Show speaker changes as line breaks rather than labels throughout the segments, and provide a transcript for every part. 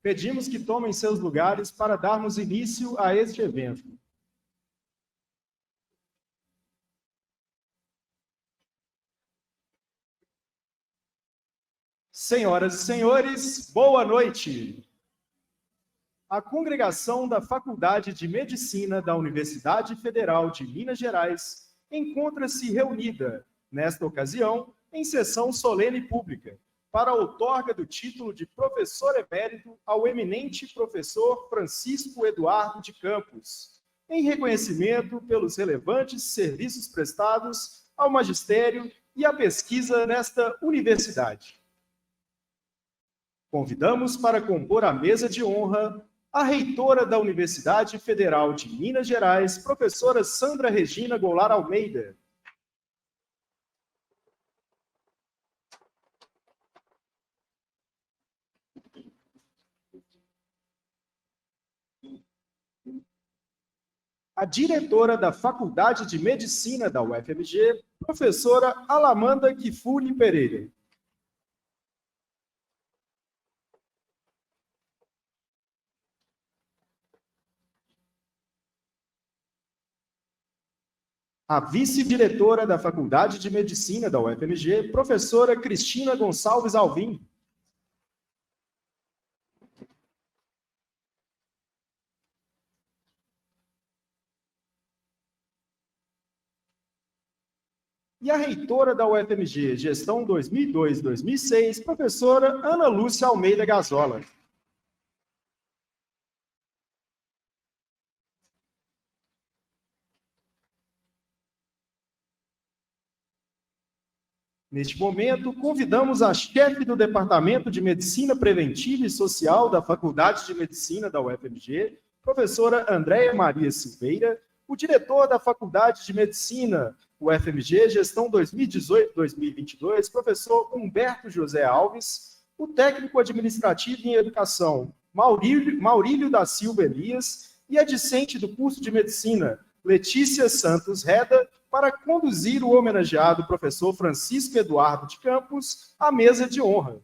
Pedimos que tomem seus lugares para darmos início a este evento. Senhoras e senhores, boa noite! A congregação da Faculdade de Medicina da Universidade Federal de Minas Gerais encontra-se reunida, nesta ocasião, em sessão solene pública, para a outorga do título de professor emérito ao eminente professor Francisco Eduardo de Campos, em reconhecimento pelos relevantes serviços prestados ao magistério e à pesquisa nesta universidade. Convidamos para compor a mesa de honra a reitora da Universidade Federal de Minas Gerais, professora Sandra Regina Goulart Almeida. A diretora da Faculdade de Medicina da UFMG, professora Alamanda Kifune Pereira. A vice-diretora da Faculdade de Medicina da UFMG, professora Cristina Gonçalves Alvim. E a reitora da UFMG, gestão 2002-2006, professora Ana Lúcia Almeida Gazola. Neste momento, convidamos a chefe do Departamento de Medicina Preventiva e Social da Faculdade de Medicina da UFMG, professora Andréia Maria Silveira, o diretor da Faculdade de Medicina UFMG, gestão 2018-2022, professor Humberto José Alves, o técnico administrativo em educação, Maurílio da Silva Elias, e a discente do curso de medicina, Letícia Santos Reda, para conduzir o homenageado professor Francisco Eduardo de Campos à mesa de honra.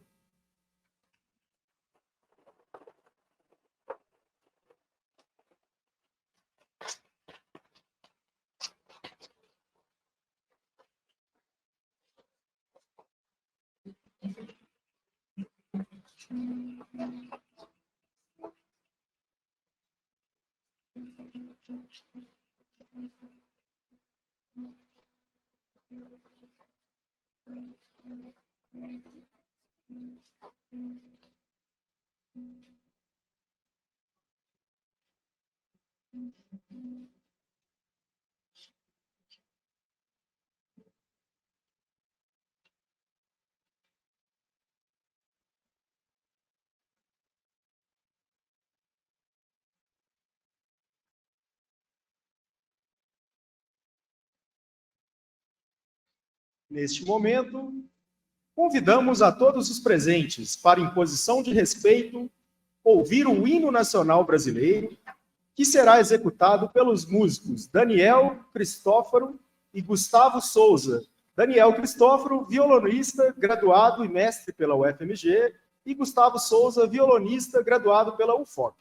Neste momento, convidamos a todos os presentes para, em posição de respeito, ouvir o hino nacional brasileiro, que será executado pelos músicos Daniel Cristófaro e Gustavo Souza. Daniel Cristófaro, violonista, graduado e mestre pela UFMG, e Gustavo Souza, violonista, graduado pela UFOP.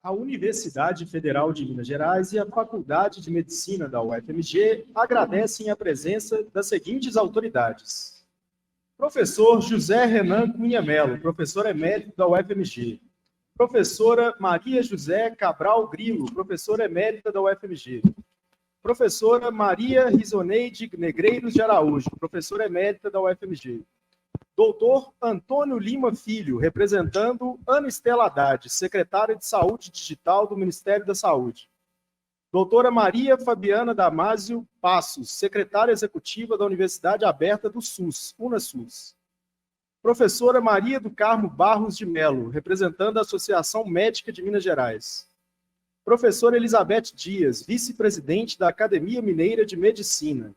A Universidade Federal de Minas Gerais e a Faculdade de Medicina da UFMG agradecem a presença das seguintes autoridades. Professor José Renan Cunha Melo, professor emérito da UFMG. Professora Maria José Cabral Grilo, professora emérita da UFMG. Professora Maria Rizoneide Negreiros de Araújo, professora emérita da UFMG. Doutor Antônio Lima Filho, representando Ana Estela Haddad, secretária de Saúde Digital do Ministério da Saúde. Doutora Maria Fabiana Damásio Passos, secretária executiva da Universidade Aberta do SUS, UnaSUS. Professora Maria do Carmo Barros de Melo, representando a Associação Médica de Minas Gerais. Professora Elizabeth Dias, vice-presidente da Academia Mineira de Medicina.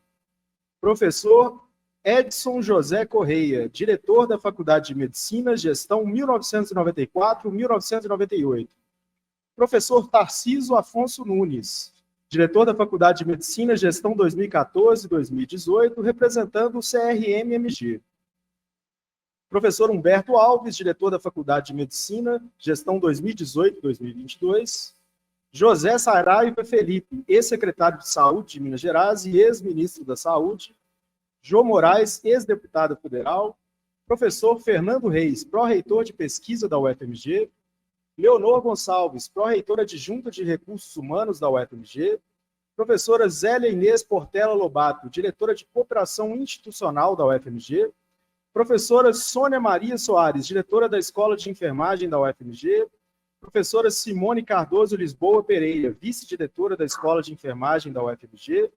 Professor Edson José Correia, diretor da Faculdade de Medicina, gestão 1994-1998. Professor Tarciso Afonso Nunes, diretor da Faculdade de Medicina, gestão 2014-2018, representando o CRM-MG. Professor Humberto Alves, diretor da Faculdade de Medicina, gestão 2018-2022. José Saraiva Felipe, ex-secretário de Saúde de Minas Gerais e ex-ministro da Saúde. Jô Moraes, ex-deputado federal. Professor Fernando Reis, pró-reitor de pesquisa da UFMG. Leonor Gonçalves, pró-reitora adjunta de recursos humanos da UFMG. Professora Zélia Inês Portela Lobato, diretora de cooperação institucional da UFMG. Professora Sônia Maria Soares, diretora da Escola de Enfermagem da UFMG. Professora Simone Cardoso Lisboa Pereira, vice-diretora da Escola de Enfermagem da UFMG.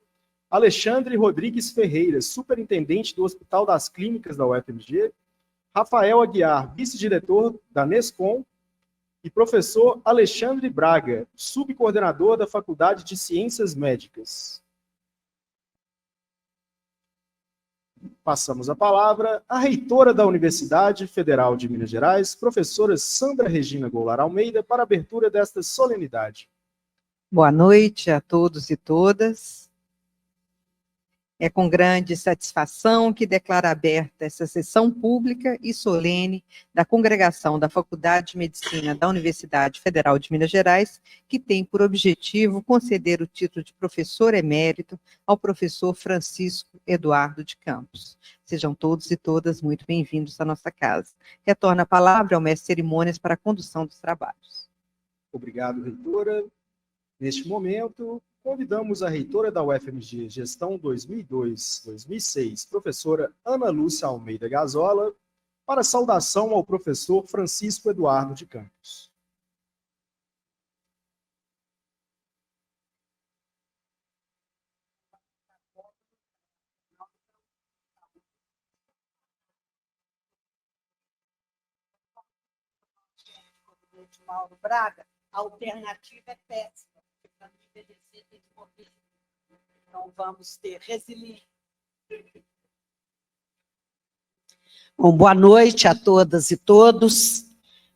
Alexandre Rodrigues Ferreira, superintendente do Hospital das Clínicas da UFMG. Rafael Aguiar, vice-diretor da Nescom. e professor Alexandre Braga, subcoordenador da Faculdade de Ciências Médicas. Passamos a palavra à reitora da Universidade Federal de Minas Gerais, professora Sandra Regina Goulart Almeida, para a abertura desta solenidade.
Boa noite a todos e todas. É com grande satisfação que declaro aberta essa sessão pública e solene da Congregação da Faculdade de Medicina da Universidade Federal de Minas Gerais, que tem por objetivo conceder o título de professor emérito ao professor Francisco Eduardo de Campos. Sejam todos e todas muito bem-vindos à nossa casa. Retorno a palavra ao mestre de cerimônias para a condução dos trabalhos.
Obrigado, reitora. Neste momento, convidamos a reitora da UFMG Gestão 2002-2006, professora Ana Lúcia Almeida Gazola, para a saudação ao professor Francisco Eduardo de Campos.
Mauro Braga, a alternativa é péssima. Para não envelhecer, tem que morrer. Então, vamos ter resiliência. Bom, boa noite a todas e todos.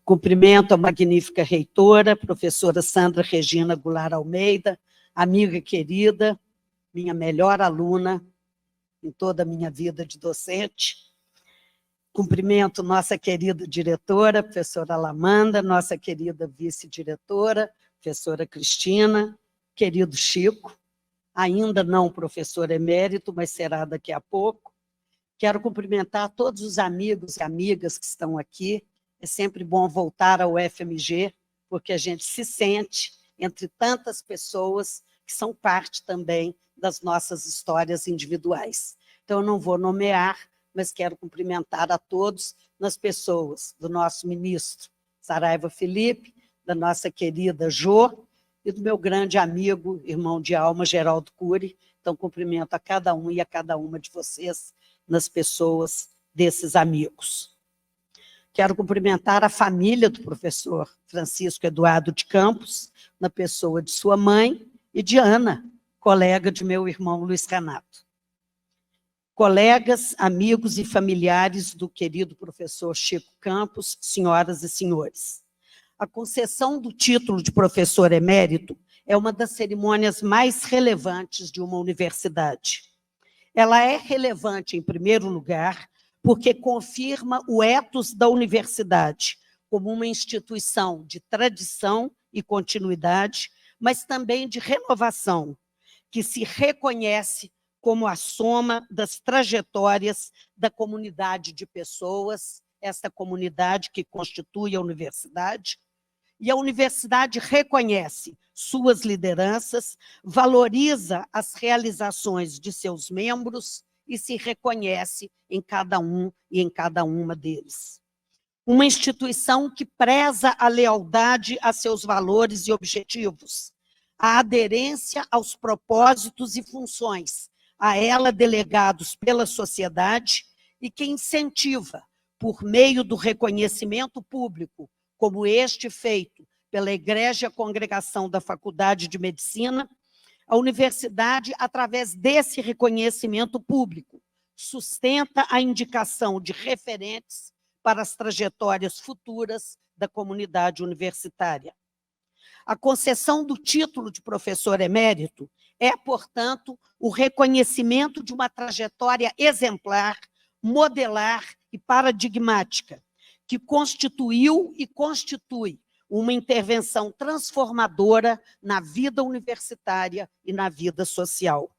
Cumprimento a magnífica reitora, professora Sandra Regina Goulart Almeida, amiga querida, minha melhor aluna em toda a minha vida de docente. Cumprimento nossa querida diretora, professora Alamanda, nossa querida vice-diretora, professora Cristina, querido Chico, ainda não professor emérito, mas será daqui a pouco. Quero cumprimentar todos os amigos e amigas que estão aqui. É sempre bom voltar ao UFMG, porque a gente se sente entre tantas pessoas que são parte também das nossas histórias individuais. Então, eu não vou nomear, mas quero cumprimentar a todos nas pessoas do nosso ministro Saraiva Felipe, da nossa querida Jô, e do meu grande amigo, irmão de alma, Geraldo Cury. Então, cumprimento a cada um e a cada uma de vocês nas pessoas desses amigos. Quero cumprimentar a família do professor Francisco Eduardo de Campos, na pessoa de sua mãe e de Ana, colega de meu irmão Luiz Renato. Colegas, amigos e familiares do querido professor Chico Campos, senhoras e senhores. A concessão do título de professor emérito é uma das cerimônias mais relevantes de uma universidade. Ela é relevante, em primeiro lugar, porque confirma o ethos da universidade como uma instituição de tradição e continuidade, mas também de renovação, que se reconhece como a soma das trajetórias da comunidade de pessoas, esta comunidade que constitui a universidade, e a universidade reconhece suas lideranças, valoriza as realizações de seus membros e se reconhece em cada um e em cada uma deles. Uma instituição que preza a lealdade a seus valores e objetivos, a aderência aos propósitos e funções a ela delegados pela sociedade e que incentiva, por meio do reconhecimento público, como este feito pela Egrégia Congregação da Faculdade de Medicina, a universidade, através desse reconhecimento público, sustenta a indicação de referentes para as trajetórias futuras da comunidade universitária. A concessão do título de professor emérito é, portanto, o reconhecimento de uma trajetória exemplar, modelar e paradigmática, que constituiu e constitui uma intervenção transformadora na vida universitária e na vida social.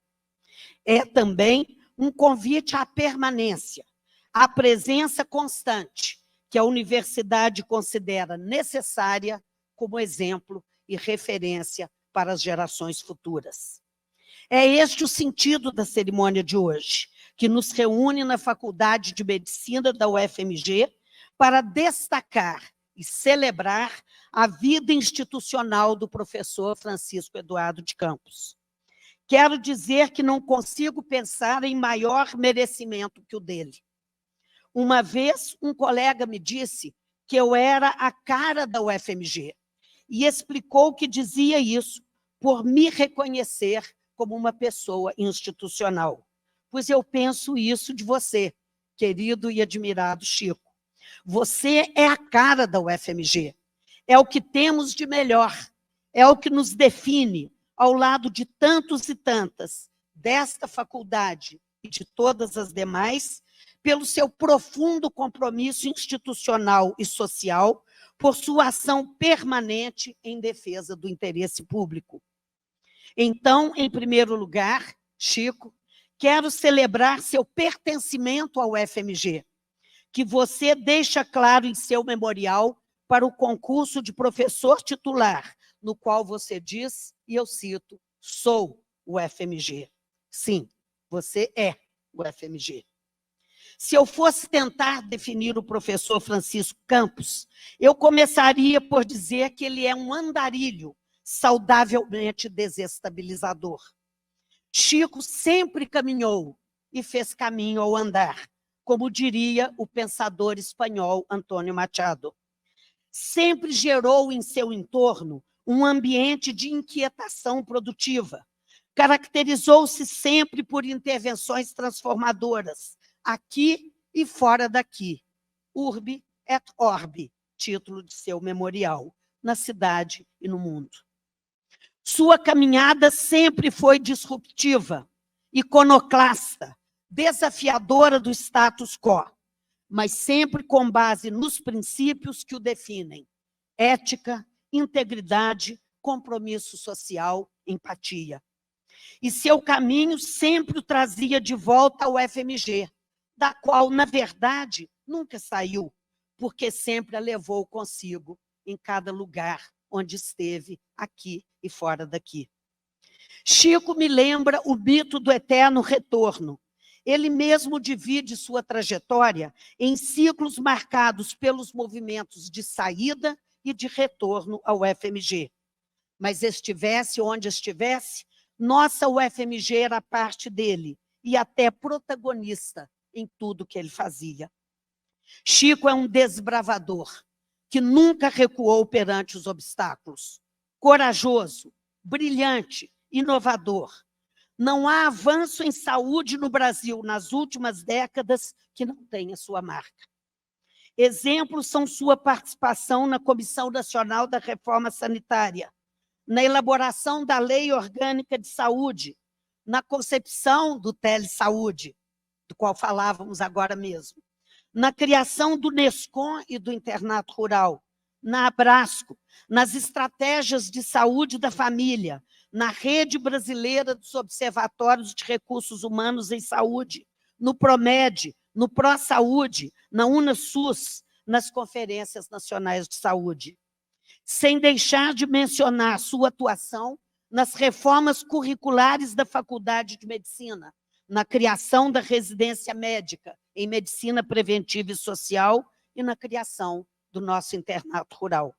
É também um convite à permanência, à presença constante, que a universidade considera necessária como exemplo e referência para as gerações futuras. É este o sentido da cerimônia de hoje, que nos reúne na Faculdade de Medicina da UFMG para destacar e celebrar a vida institucional do professor Francisco Eduardo de Campos. Quero dizer que não consigo pensar em maior merecimento que o dele. Uma vez, um colega me disse que eu era a cara da UFMG, e explicou que dizia isso por me reconhecer como uma pessoa institucional. Pois eu penso isso de você, querido e admirado Chico. Você é a cara da UFMG, é o que temos de melhor, é o que nos define, ao lado de tantos e tantas desta faculdade e de todas as demais, pelo seu profundo compromisso institucional e social, por sua ação permanente em defesa do interesse público. Então, em primeiro lugar, Chico, quero celebrar seu pertencimento ao UFMG, que você deixa claro em seu memorial para o concurso de professor titular, no qual você diz, e eu cito, sou o UFMG. Sim, você é o UFMG. Se eu fosse tentar definir o professor Francisco Campos, eu começaria por dizer que ele é um andarilho saudavelmente desestabilizador. Chico sempre caminhou e fez caminho ao andar, como diria o pensador espanhol Antônio Machado. Sempre gerou em seu entorno um ambiente de inquietação produtiva. Caracterizou-se sempre por intervenções transformadoras, aqui e fora daqui. Urbi et orbi, título de seu memorial, na cidade e no mundo. Sua caminhada sempre foi disruptiva, iconoclasta, desafiadora do status quo, mas sempre com base nos princípios que o definem: ética, integridade, compromisso social, empatia. E seu caminho sempre o trazia de volta ao UFMG, da qual, na verdade, nunca saiu, porque sempre a levou consigo em cada lugar onde esteve, aqui e fora daqui. Chico me lembra o mito do eterno retorno. Ele mesmo divide sua trajetória em ciclos marcados pelos movimentos de saída e de retorno ao UFMG. Mas estivesse onde estivesse, nossa UFMG era parte dele e até protagonista em tudo que ele fazia. Chico é um desbravador que nunca recuou perante os obstáculos. Corajoso, brilhante, inovador. Não há avanço em saúde no Brasil nas últimas décadas que não tenha sua marca. Exemplos são sua participação na Comissão Nacional da Reforma Sanitária, na elaboração da Lei Orgânica de Saúde, na concepção do Telesaúde, do qual falávamos agora mesmo, na criação do Nescom e do Internato Rural, na Abrasco, nas estratégias de saúde da família, na Rede Brasileira dos Observatórios de Recursos Humanos em Saúde, no PROMED, no ProSaúde, na UnaSUS, nas Conferências Nacionais de Saúde. Sem deixar de mencionar sua atuação nas reformas curriculares da Faculdade de Medicina, na criação da residência médica em medicina preventiva e social e na criação do nosso internato rural.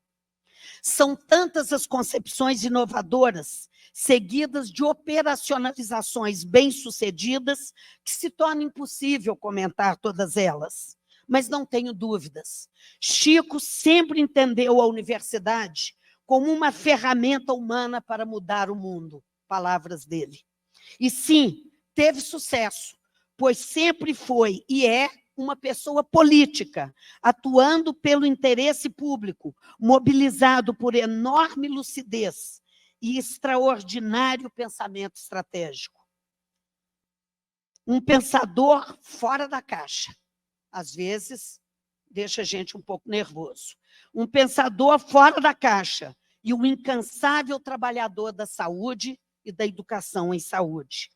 São tantas as concepções inovadoras, seguidas de operacionalizações bem-sucedidas, que se torna impossível comentar todas elas. Mas não tenho dúvidas. Chico sempre entendeu a universidade como uma ferramenta humana para mudar o mundo. Palavras dele. E sim, teve sucesso, pois sempre foi e é uma pessoa política, atuando pelo interesse público, mobilizado por enorme lucidez e extraordinário pensamento estratégico. Um pensador fora da caixa. Às vezes, deixa a gente um pouco nervoso. Um pensador fora da caixa e um incansável trabalhador da saúde e da educação em saúde.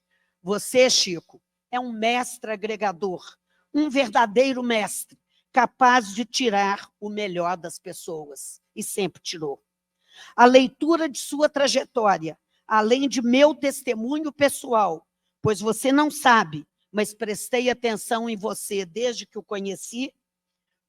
Você, Chico, é um mestre agregador, um verdadeiro mestre, capaz de tirar o melhor das pessoas, e sempre tirou. A leitura de sua trajetória, além de meu testemunho pessoal, pois você não sabe, mas prestei atenção em você desde que o conheci,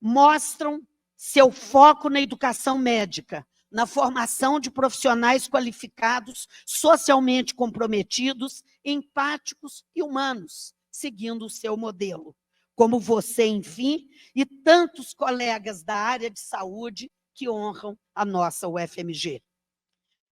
mostram seu foco na educação médica, na formação de profissionais qualificados, socialmente comprometidos, empáticos e humanos, seguindo o seu modelo. como você, enfim, e tantos colegas da área de saúde que honram a nossa UFMG.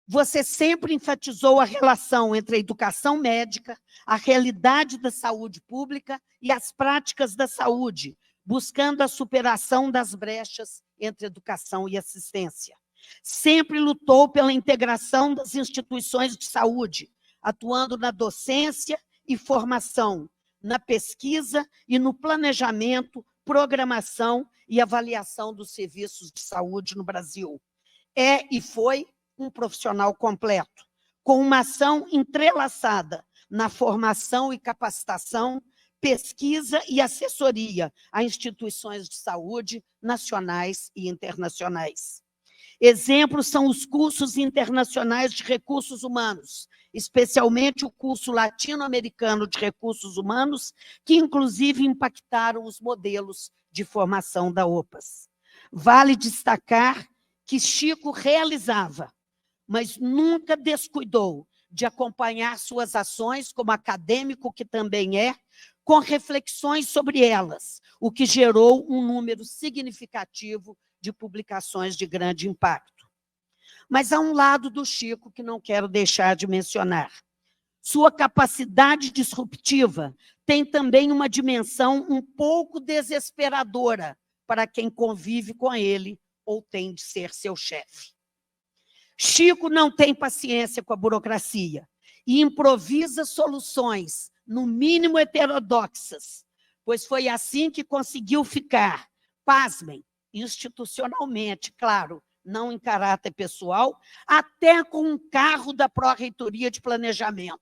Você sempre enfatizou a relação entre a educação médica, a realidade da saúde pública e as práticas da saúde, buscando a superação das brechas entre educação e assistência. Sempre lutou pela integração das instituições de saúde, atuando na docência e formação, na pesquisa e no planejamento, programação e avaliação dos serviços de saúde no Brasil. É e foi um profissional completo, com uma ação entrelaçada na formação e capacitação, pesquisa e assessoria a instituições de saúde nacionais e internacionais. Exemplos são os cursos internacionais de recursos humanos, especialmente o curso latino-americano de recursos humanos, que inclusive impactaram os modelos de formação da OPAS. Vale destacar que Chico realizava, mas nunca descuidou de acompanhar suas ações, como acadêmico que também é, com reflexões sobre elas, o que gerou um número significativo de publicações de grande impacto. Mas há um lado do Chico que não quero deixar de mencionar. Sua capacidade disruptiva tem também uma dimensão um pouco desesperadora para quem convive com ele ou tem de ser seu chefe. Chico não tem paciência com a burocracia e improvisa soluções, no mínimo heterodoxas, pois foi assim que conseguiu ficar, pasmem, institucionalmente, claro, não em caráter pessoal, até com um carro da Pró-Reitoria de Planejamento.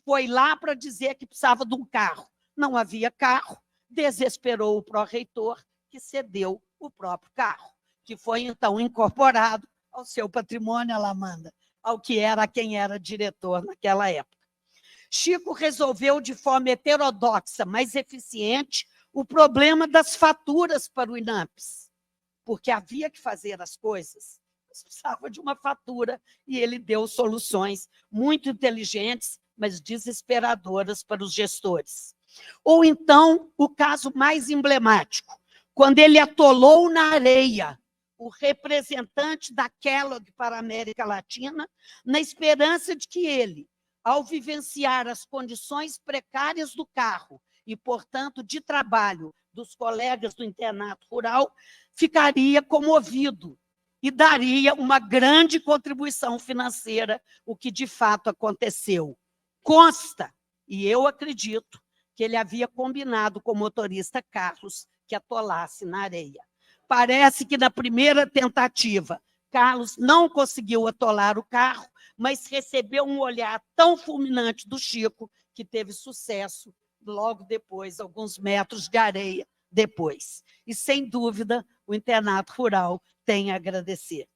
Foi lá para dizer que precisava de um carro. Não havia carro, desesperou o pró-reitor, que cedeu o próprio carro, que foi, então, incorporado ao seu patrimônio, Alamanda, ao que era quem era diretor naquela época. Chico resolveu de forma heterodoxa, mas eficiente, o problema das faturas para o INAMPS, porque havia que fazer as coisas, mas precisava de uma fatura, e ele deu soluções muito inteligentes, mas desesperadoras para os gestores. Ou então, o caso mais emblemático, quando ele atolou na areia o representante da Kellogg para a América Latina, na esperança de que ele, ao vivenciar as condições precárias do carro e, portanto, de trabalho dos colegas do internato rural, ficaria comovido e daria uma grande contribuição financeira, o que de fato aconteceu. Consta, e eu acredito, que ele havia combinado com o motorista Carlos que atolasse na areia. Parece que na primeira tentativa, Carlos não conseguiu atolar o carro, mas recebeu um olhar tão fulminante do Chico que teve sucesso logo depois, alguns metros de areia depois. E, sem dúvida, o internato rural tem a agradecer.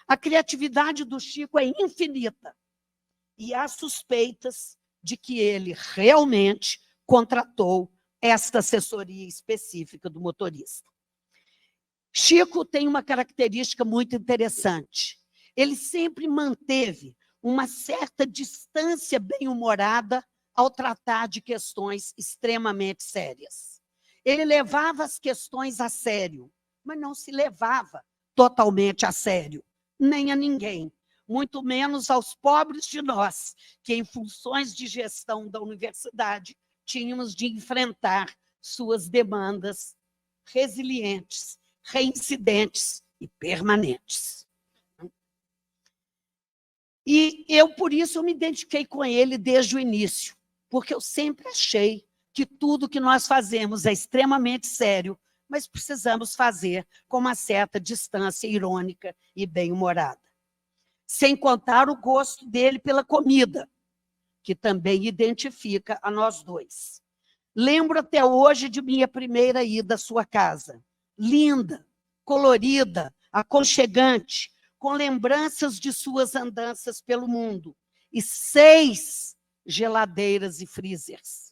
A criatividade do Chico é infinita e há suspeitas de que ele realmente contratou esta assessoria específica do motorista. Chico tem uma característica muito interessante. Ele sempre manteve uma certa distância bem-humorada ao tratar de questões extremamente sérias. Ele levava as questões a sério, mas não se levava totalmente a sério, nem a ninguém, muito menos aos pobres de nós, que em funções de gestão da universidade tínhamos de enfrentar suas demandas resilientes, reincidentes e permanentes. E eu, por isso, me identifiquei com ele desde o início, porque eu sempre achei que tudo que nós fazemos é extremamente sério, mas precisamos fazer com uma certa distância irônica e bem-humorada. Sem contar o gosto dele pela comida, que também identifica a nós dois. Lembro até hoje de minha primeira ida à sua casa. Linda, colorida, aconchegante, com lembranças de suas andanças pelo mundo, e 6 geladeiras e freezers.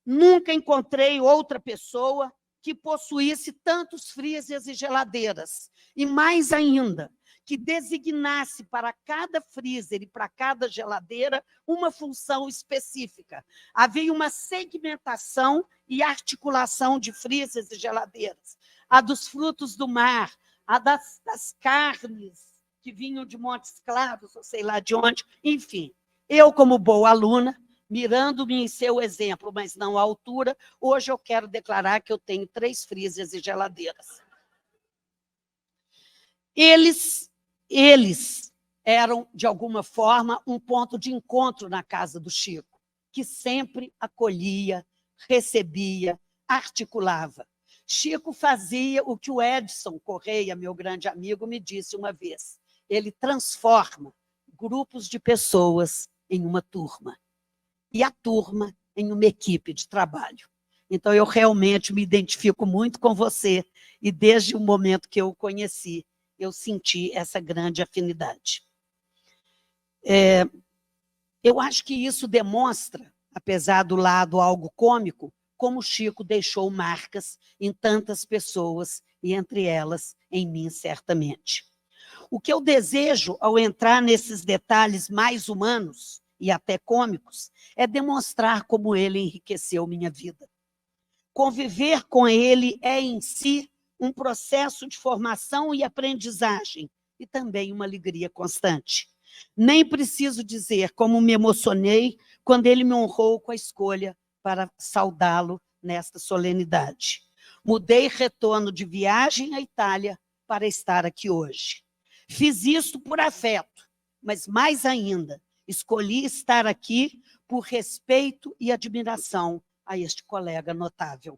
Nunca encontrei outra pessoa que possuísse tantos freezers e geladeiras, e mais ainda, que designasse para cada freezer e para cada geladeira uma função específica. Havia uma segmentação e articulação de freezers e geladeiras. A dos frutos do mar, a das carnes que vinham de Montes Claros, ou sei lá de onde, enfim. Eu, como boa aluna, mirando-me em seu exemplo, mas não à altura, hoje eu quero declarar que eu tenho 3 freezers e geladeiras. Eles eram, de alguma forma, um ponto de encontro na casa do Chico, que sempre acolhia, recebia, articulava. Chico fazia o que o Edson Correia, meu grande amigo, me disse uma vez. Ele transforma grupos de pessoas em uma turma, e a turma em uma equipe de trabalho. Então, eu realmente me identifico muito com você, e desde o momento que eu o conheci, eu senti essa grande afinidade. Eu acho que isso demonstra, apesar do lado algo cômico, como Chico deixou marcas em tantas pessoas, e entre elas, em mim, certamente. O que eu desejo, ao entrar nesses detalhes mais humanos e até cômicos, é demonstrar como ele enriqueceu minha vida. Conviver com ele é, em si, um processo de formação e aprendizagem, e também uma alegria constante. Nem preciso dizer como me emocionei quando ele me honrou com a escolha para saudá-lo nesta solenidade. Mudei retorno de viagem à Itália para estar aqui hoje. Fiz isso por afeto, mas mais ainda, escolhi estar aqui por respeito e admiração a este colega notável.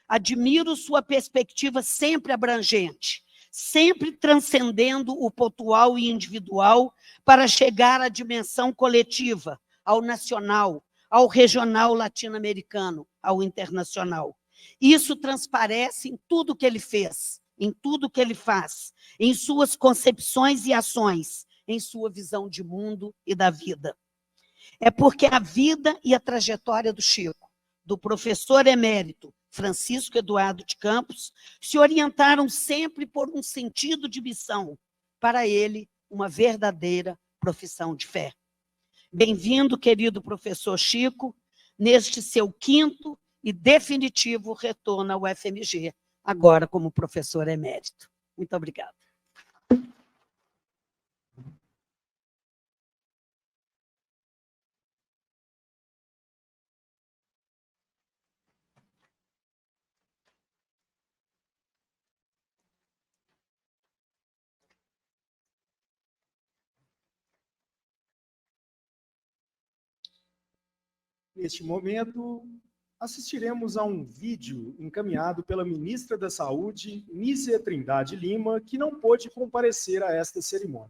Admiro sua perspectiva sempre abrangente, sempre transcendendo o pontual e individual para chegar à dimensão coletiva, ao nacional, ao regional latino-americano, ao internacional. Isso transparece em tudo que ele fez, em tudo que ele faz, em suas concepções e ações, em sua visão de mundo e da vida. É porque a vida e a trajetória do Chico, do professor emérito Francisco Eduardo de Campos, se orientaram sempre por um sentido de missão, para ele, uma verdadeira profissão de fé. Bem-vindo, querido professor Chico, neste seu 5º e definitivo retorno ao UFMG, agora como professor emérito. Muito obrigada.
Neste momento, assistiremos a um vídeo encaminhado pela ministra da Saúde, Nízia Trindade Lima, que não pôde comparecer a esta cerimônia.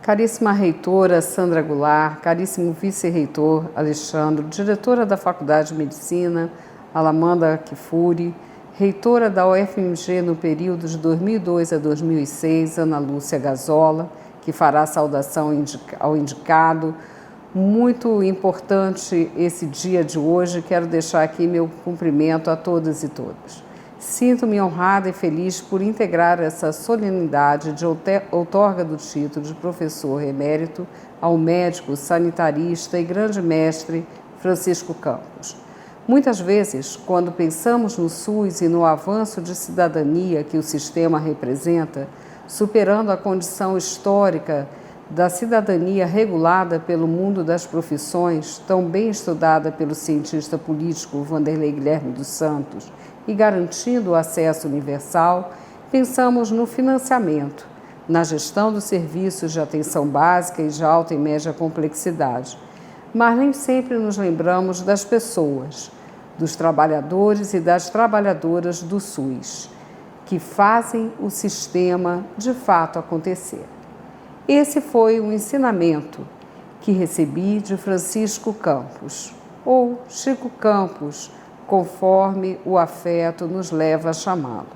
Caríssima reitora Sandra Goulart, caríssimo vice-reitor Alexandre, diretora da Faculdade de Medicina, Alamanda Kifuri, reitora da UFMG no período de 2002 a 2006, Ana Lúcia Gazola, que fará a saudação ao indicado. Muito importante esse dia de hoje, quero deixar aqui meu cumprimento a todas e todos. Sinto-me honrada e feliz por integrar essa solenidade de outorga do título de professor emérito ao médico, sanitarista e grande mestre Francisco Campos. Muitas vezes, quando pensamos no SUS e no avanço de cidadania que o sistema representa, superando a condição histórica da cidadania regulada pelo mundo das profissões, tão bem estudada pelo cientista político Vanderlei Guilherme dos Santos, e garantindo o acesso universal, pensamos no financiamento, na gestão dos serviços de atenção básica e de alta e média complexidade. Mas nem sempre nos lembramos das pessoas, dos trabalhadores e das trabalhadoras do SUS, que fazem o sistema de fato acontecer. Esse foi um ensinamento que recebi de Francisco Campos, ou Chico Campos, conforme o afeto nos leva a chamá-lo.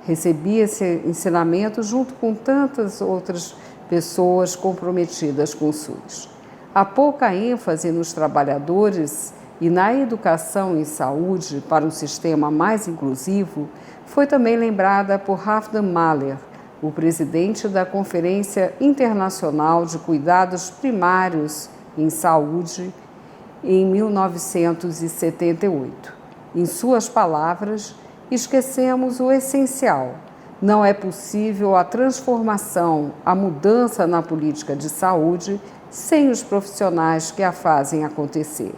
Recebi esse ensinamento junto com tantas outras pessoas comprometidas com o SUS. A pouca ênfase nos trabalhadores e na educação e saúde para um sistema mais inclusivo foi também lembrada por Halfdan Mahler, o presidente da Conferência Internacional de Cuidados Primários em Saúde, em 1978. Em suas palavras, esquecemos o essencial. Não é possível a transformação, a mudança na política de saúde sem os profissionais que a fazem acontecer.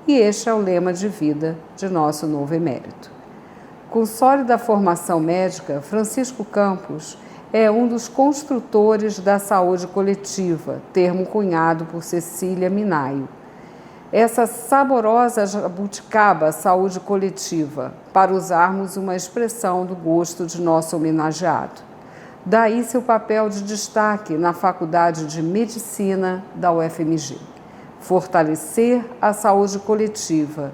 E este é o lema de vida de nosso novo emérito. Com sólida formação médica, Francisco Campos é um dos construtores da saúde coletiva, termo cunhado por Cecília Minaio. Essa saborosa jabuticaba saúde coletiva, para usarmos uma expressão do gosto de nosso homenageado. Daí seu papel de destaque na Faculdade de Medicina da UFMG. Fortalecer a saúde coletiva,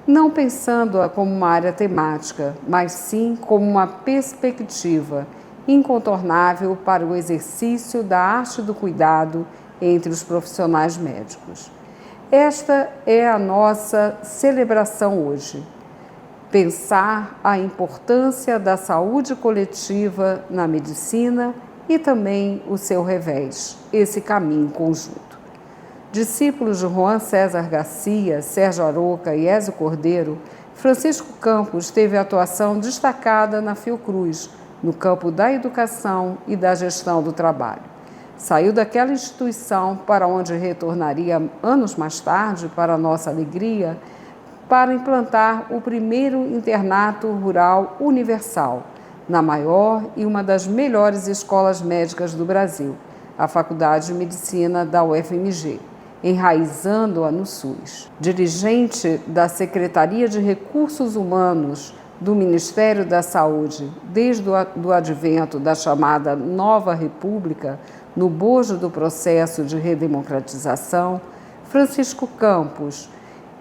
não pensando-a como uma área temática, mas sim como uma perspectiva incontornável para o exercício da arte do cuidado entre os profissionais médicos. Esta é a nossa celebração hoje. Pensar a importância da saúde coletiva na medicina e também o seu revés, esse caminho conjunto. Discípulos de Juan César Garcia, Sérgio Aroca e Ézio Cordeiro, Francisco Campos teve atuação destacada na Fiocruz, no campo da educação e da gestão do trabalho. Saiu daquela instituição para onde retornaria anos mais tarde, para nossa alegria, para implantar o primeiro internato rural universal, na maior e uma das melhores escolas médicas do Brasil, a Faculdade de Medicina da UFMG, enraizando-a no SUS. Dirigente da Secretaria de Recursos Humanos do Ministério da Saúde, desde o advento da chamada Nova República, no bojo do processo de redemocratização, Francisco Campos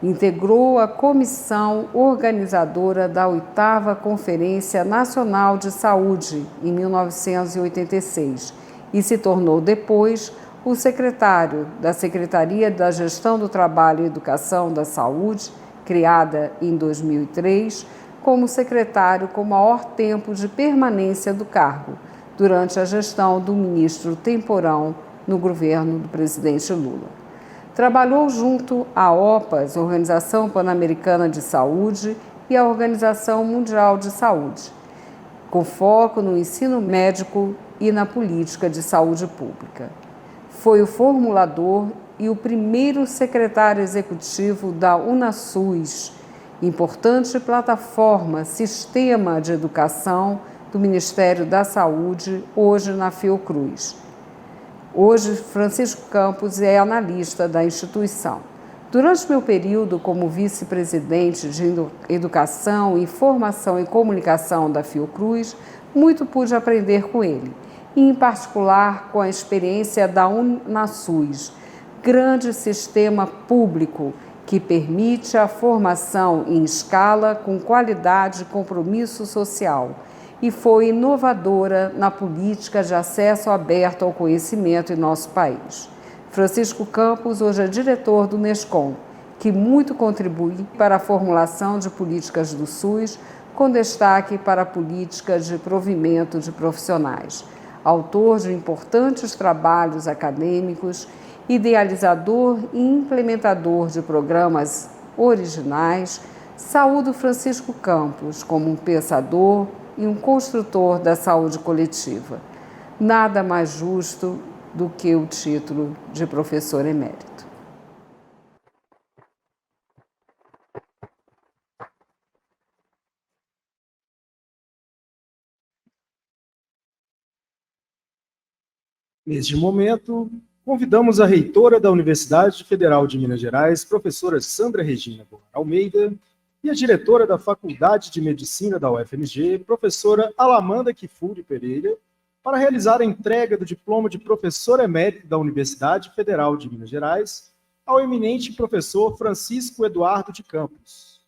integrou a comissão organizadora da 8ª Conferência Nacional de Saúde, em 1986, e se tornou depois o secretário da Secretaria da Gestão do Trabalho e Educação da Saúde, criada em 2003, como secretário com maior tempo de permanência do cargo, durante a gestão do ministro Temporão no governo do presidente Lula. Trabalhou junto à OPAS, Organização Pan-Americana de Saúde, e à Organização Mundial de Saúde, com foco no ensino médico e na política de saúde pública. Foi o formulador e o primeiro secretário executivo da UNASUS, importante plataforma, sistema de educação do Ministério da Saúde, hoje na Fiocruz. Hoje, Francisco Campos é analista da instituição. Durante meu período como vice-presidente de Educação, Informação e Comunicação da Fiocruz, muito pude aprender com ele, e em particular com a experiência da UNASUS, grande sistema público que permite a formação em escala com qualidade e compromisso social, e foi inovadora na política de acesso aberto ao conhecimento em nosso país. Francisco Campos hoje é diretor do NESCOM, que muito contribui para a formulação de políticas do SUS, com destaque para a política de provimento de profissionais. Autor de importantes trabalhos acadêmicos, idealizador e implementador de programas originais, saúdo Francisco Campos como um pensador e um construtor da saúde coletiva. Nada mais justo do que o título de professor emérito.
Neste momento, convidamos a reitora da Universidade Federal de Minas Gerais, professora Sandra Regina Goulart Almeida, e a diretora da Faculdade de Medicina da UFMG, professora Alamanda Kifuri Pereira, para realizar a entrega do diploma de professor emérito da Universidade Federal de Minas Gerais ao eminente professor Francisco Eduardo de Campos.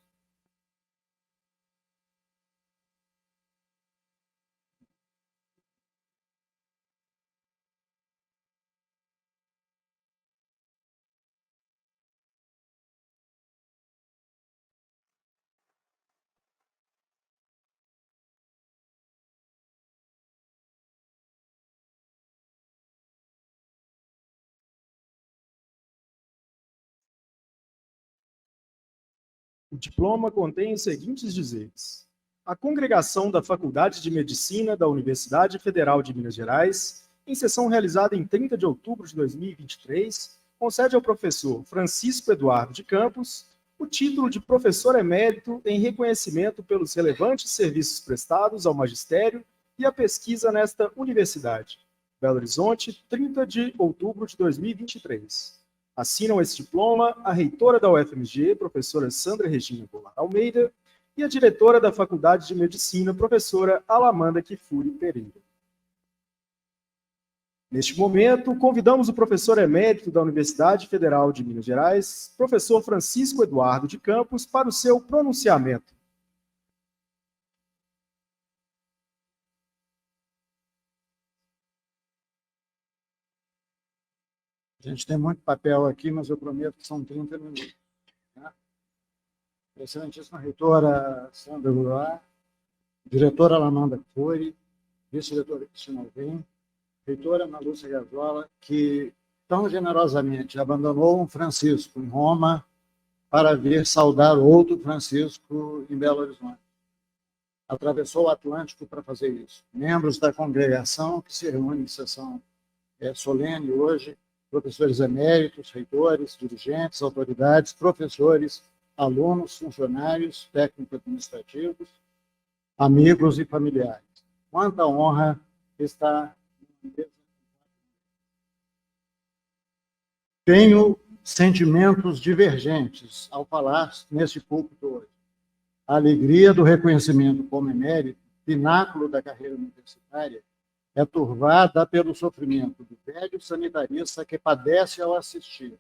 O diploma contém os seguintes dizeres: a congregação da Faculdade de Medicina da Universidade Federal de Minas Gerais, em sessão realizada em 30 de outubro de 2023, concede ao professor Francisco Eduardo de Campos o título de professor emérito em reconhecimento pelos relevantes serviços prestados ao magistério e à pesquisa nesta universidade. Belo Horizonte, 30 de outubro de 2023. Assinam esse diploma a reitora da UFMG, professora Sandra Regina Goulart Almeida, e a diretora da Faculdade de Medicina, professora Alamanda Kifuri Pereira. Neste momento, convidamos o professor emérito da Universidade Federal de Minas Gerais, professor Francisco Eduardo de Campos, para o seu pronunciamento.
A gente tem muito papel aqui, mas eu prometo que são 30 minutos. Tá? Excelentíssima reitora Sandra Goulart, diretora Alamanda Kifuri, vice-diretora Cristina Alvim, reitora Ana Lúcia Gazola, que tão generosamente abandonou um Francisco em Roma para vir saudar outro Francisco em Belo Horizonte. Atravessou o Atlântico para fazer isso. Membros da congregação que se reúne em sessão solene hoje, professores eméritos, reitores, dirigentes, autoridades, professores, alunos, funcionários, técnicos administrativos, amigos e familiares. Quanta honra está. Tenho sentimentos divergentes ao falar neste púlpito hoje. A alegria do reconhecimento como emérito, pináculo da carreira universitária, é turvada pelo sofrimento do velho sanitarista que padece ao assistir,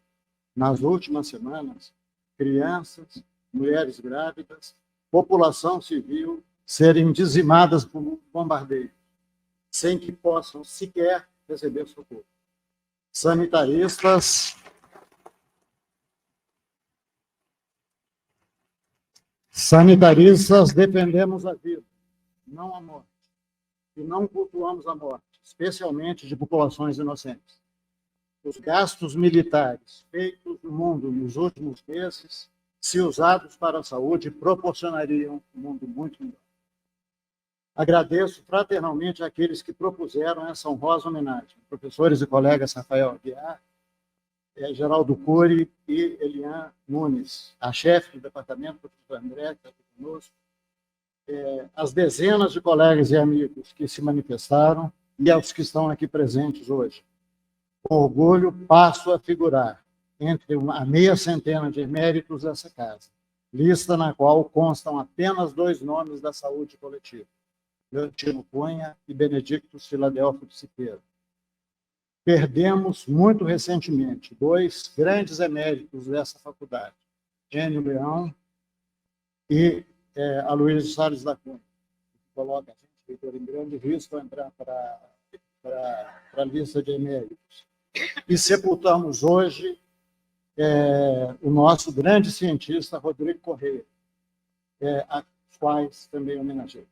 nas últimas semanas, crianças, mulheres grávidas, população civil serem dizimadas por bombardeios, sem que possam sequer receber socorro. Sanitaristas defendemos a vida, não a morte, e não cultuamos a morte, especialmente de populações inocentes. Os gastos militares feitos no mundo nos últimos meses, se usados para a saúde, proporcionariam um mundo muito melhor. Agradeço fraternalmente àqueles que propuseram essa honrosa homenagem, professores e colegas Rafael Aguiar, Geraldo Cury e Elian Nunes, a chefe do departamento, professor André, que está aqui conosco, as dezenas de colegas e amigos que se manifestaram e aos que estão aqui presentes hoje. Com orgulho, passo a figurar entre a meia centena de eméritos dessa casa, lista na qual constam apenas 2 nomes da saúde coletiva, Leontino Cunha e Benedicto Filadélfio de Siqueira. Perdemos, muito recentemente, 2 grandes eméritos dessa faculdade, Gênio Leão e Aloysio Salles da Cunha, que coloca a gente, reitor, em grande risco, a entrar para a lista de eméritos. E sepultamos hoje o nosso grande cientista, Rodrigo Correia, a quais também homenageei.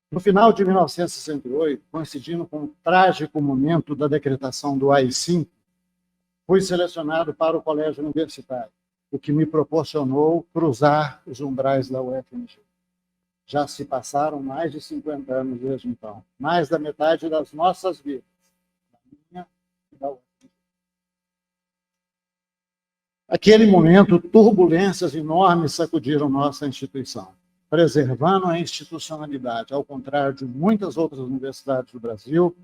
No final de 1968, coincidindo com o trágico momento da decretação do AI-5, fui selecionado para o colégio universitário, o que me proporcionou cruzar os umbrais da UFMG. Já se passaram mais de 50 anos desde então, mais da metade das nossas vidas, da minha e da UFMG. Naquele momento, turbulências enormes sacudiram nossa instituição, preservando a institucionalidade. Ao contrário de muitas outras universidades do Brasil,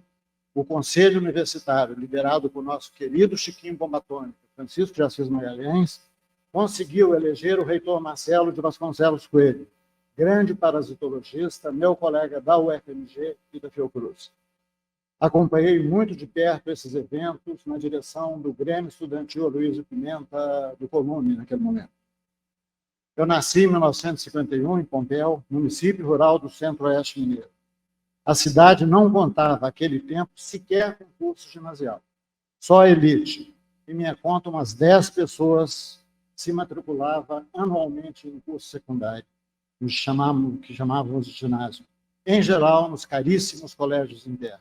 o Conselho Universitário, liderado por nosso querido Chiquinho Bombatônico, Francisco de Assis Magalhães, conseguiu eleger o reitor Marcelo de Vasconcelos Coelho, grande parasitologista, meu colega da UFMG e da Fiocruz. Acompanhei muito de perto esses eventos na direção do Grêmio Estudantil Aloysio Pimenta do Colume, naquele momento. Eu nasci em 1951, em Pompéu, município rural do Centro-Oeste Mineiro. A cidade não contava, naquele tempo, sequer com curso ginasial. Só a elite. Em minha conta, umas 10 pessoas se matriculavam anualmente em curso secundário, que chamávamos de ginásio. Em geral, nos caríssimos colégios internos.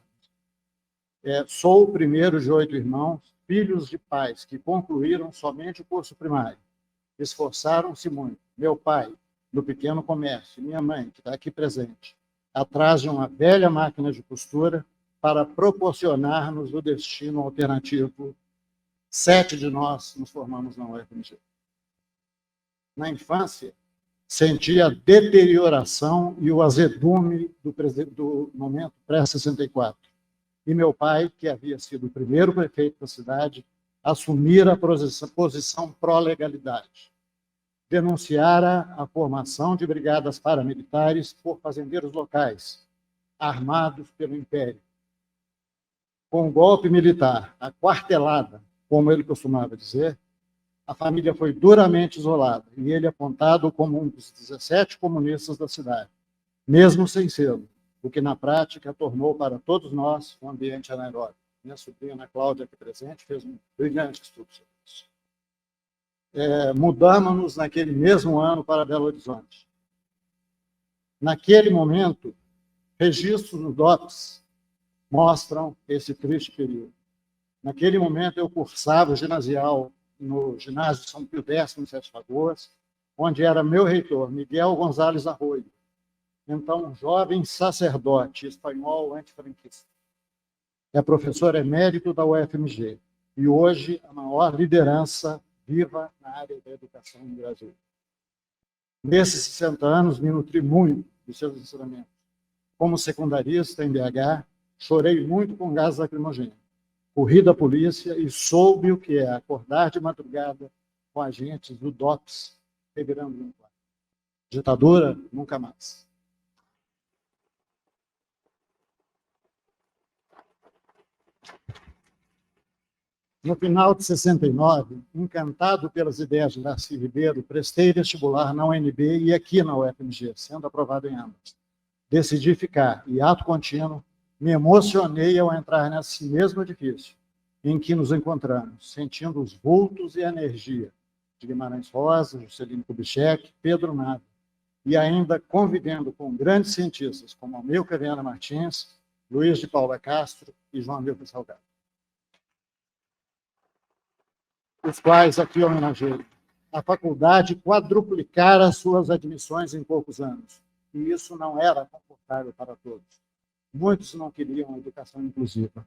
Sou o primeiro de 8 irmãos, filhos de pais que concluíram somente o curso primário. Esforçaram-se muito, meu pai, do pequeno comércio, minha mãe, que está aqui presente, atrás de uma velha máquina de costura, para proporcionar-nos o destino alternativo. 7 de nós nos formamos na UFMG. Na infância, senti a deterioração e o azedume do momento pré-64. E meu pai, que havia sido o primeiro prefeito da cidade, assumira a posição pró-legalidade. Denunciara a formação de brigadas paramilitares por fazendeiros locais, armados pelo Império. Com o golpe militar, a quartelada, como ele costumava dizer, a família foi duramente isolada e ele apontado como um dos 17 comunistas da cidade, mesmo sem sê-lo, o que na prática tornou para todos nós um ambiente anaeróbico. Minha sobrinha Ana Cláudia, aqui presente, fez um brilhante estudo sobre isso. Mudamos-nos naquele mesmo ano para Belo Horizonte. Naquele momento, registros no DOPS mostram esse triste período. Naquele momento, eu cursava o ginasial no ginásio São Pio X, em Sete Lagoas, onde era meu reitor, Miguel Gonzalez Arroio, então um jovem sacerdote espanhol antifranquista. É professor emérito da UFMG e hoje a maior liderança viva na área da educação no Brasil. Nesses 60 anos, me nutri muito dos seus ensinamentos. Como secundarista em BH, chorei muito com gás lacrimogêneo. Corri da polícia e soube o que é acordar de madrugada com agentes do DOPS revirando um quarto. Ditadura, nunca mais. No final de 69, encantado pelas ideias de Darcy Ribeiro, prestei vestibular na UNB e aqui na UFMG, sendo aprovado em ambas. Decidi ficar e, ato contínuo, me emocionei ao entrar nesse mesmo edifício em que nos encontramos, sentindo os vultos e a energia de Guimarães Rosa, Juscelino Kubitschek, Pedro Nava, e ainda convivendo com grandes cientistas como Amilcar Viana Martins, Luiz de Paula Castro e João Amilcar Salgado, os quais aqui homenageei. A faculdade quadruplicara as suas admissões em poucos anos, e isso não era confortável para todos. Muitos não queriam a educação inclusiva.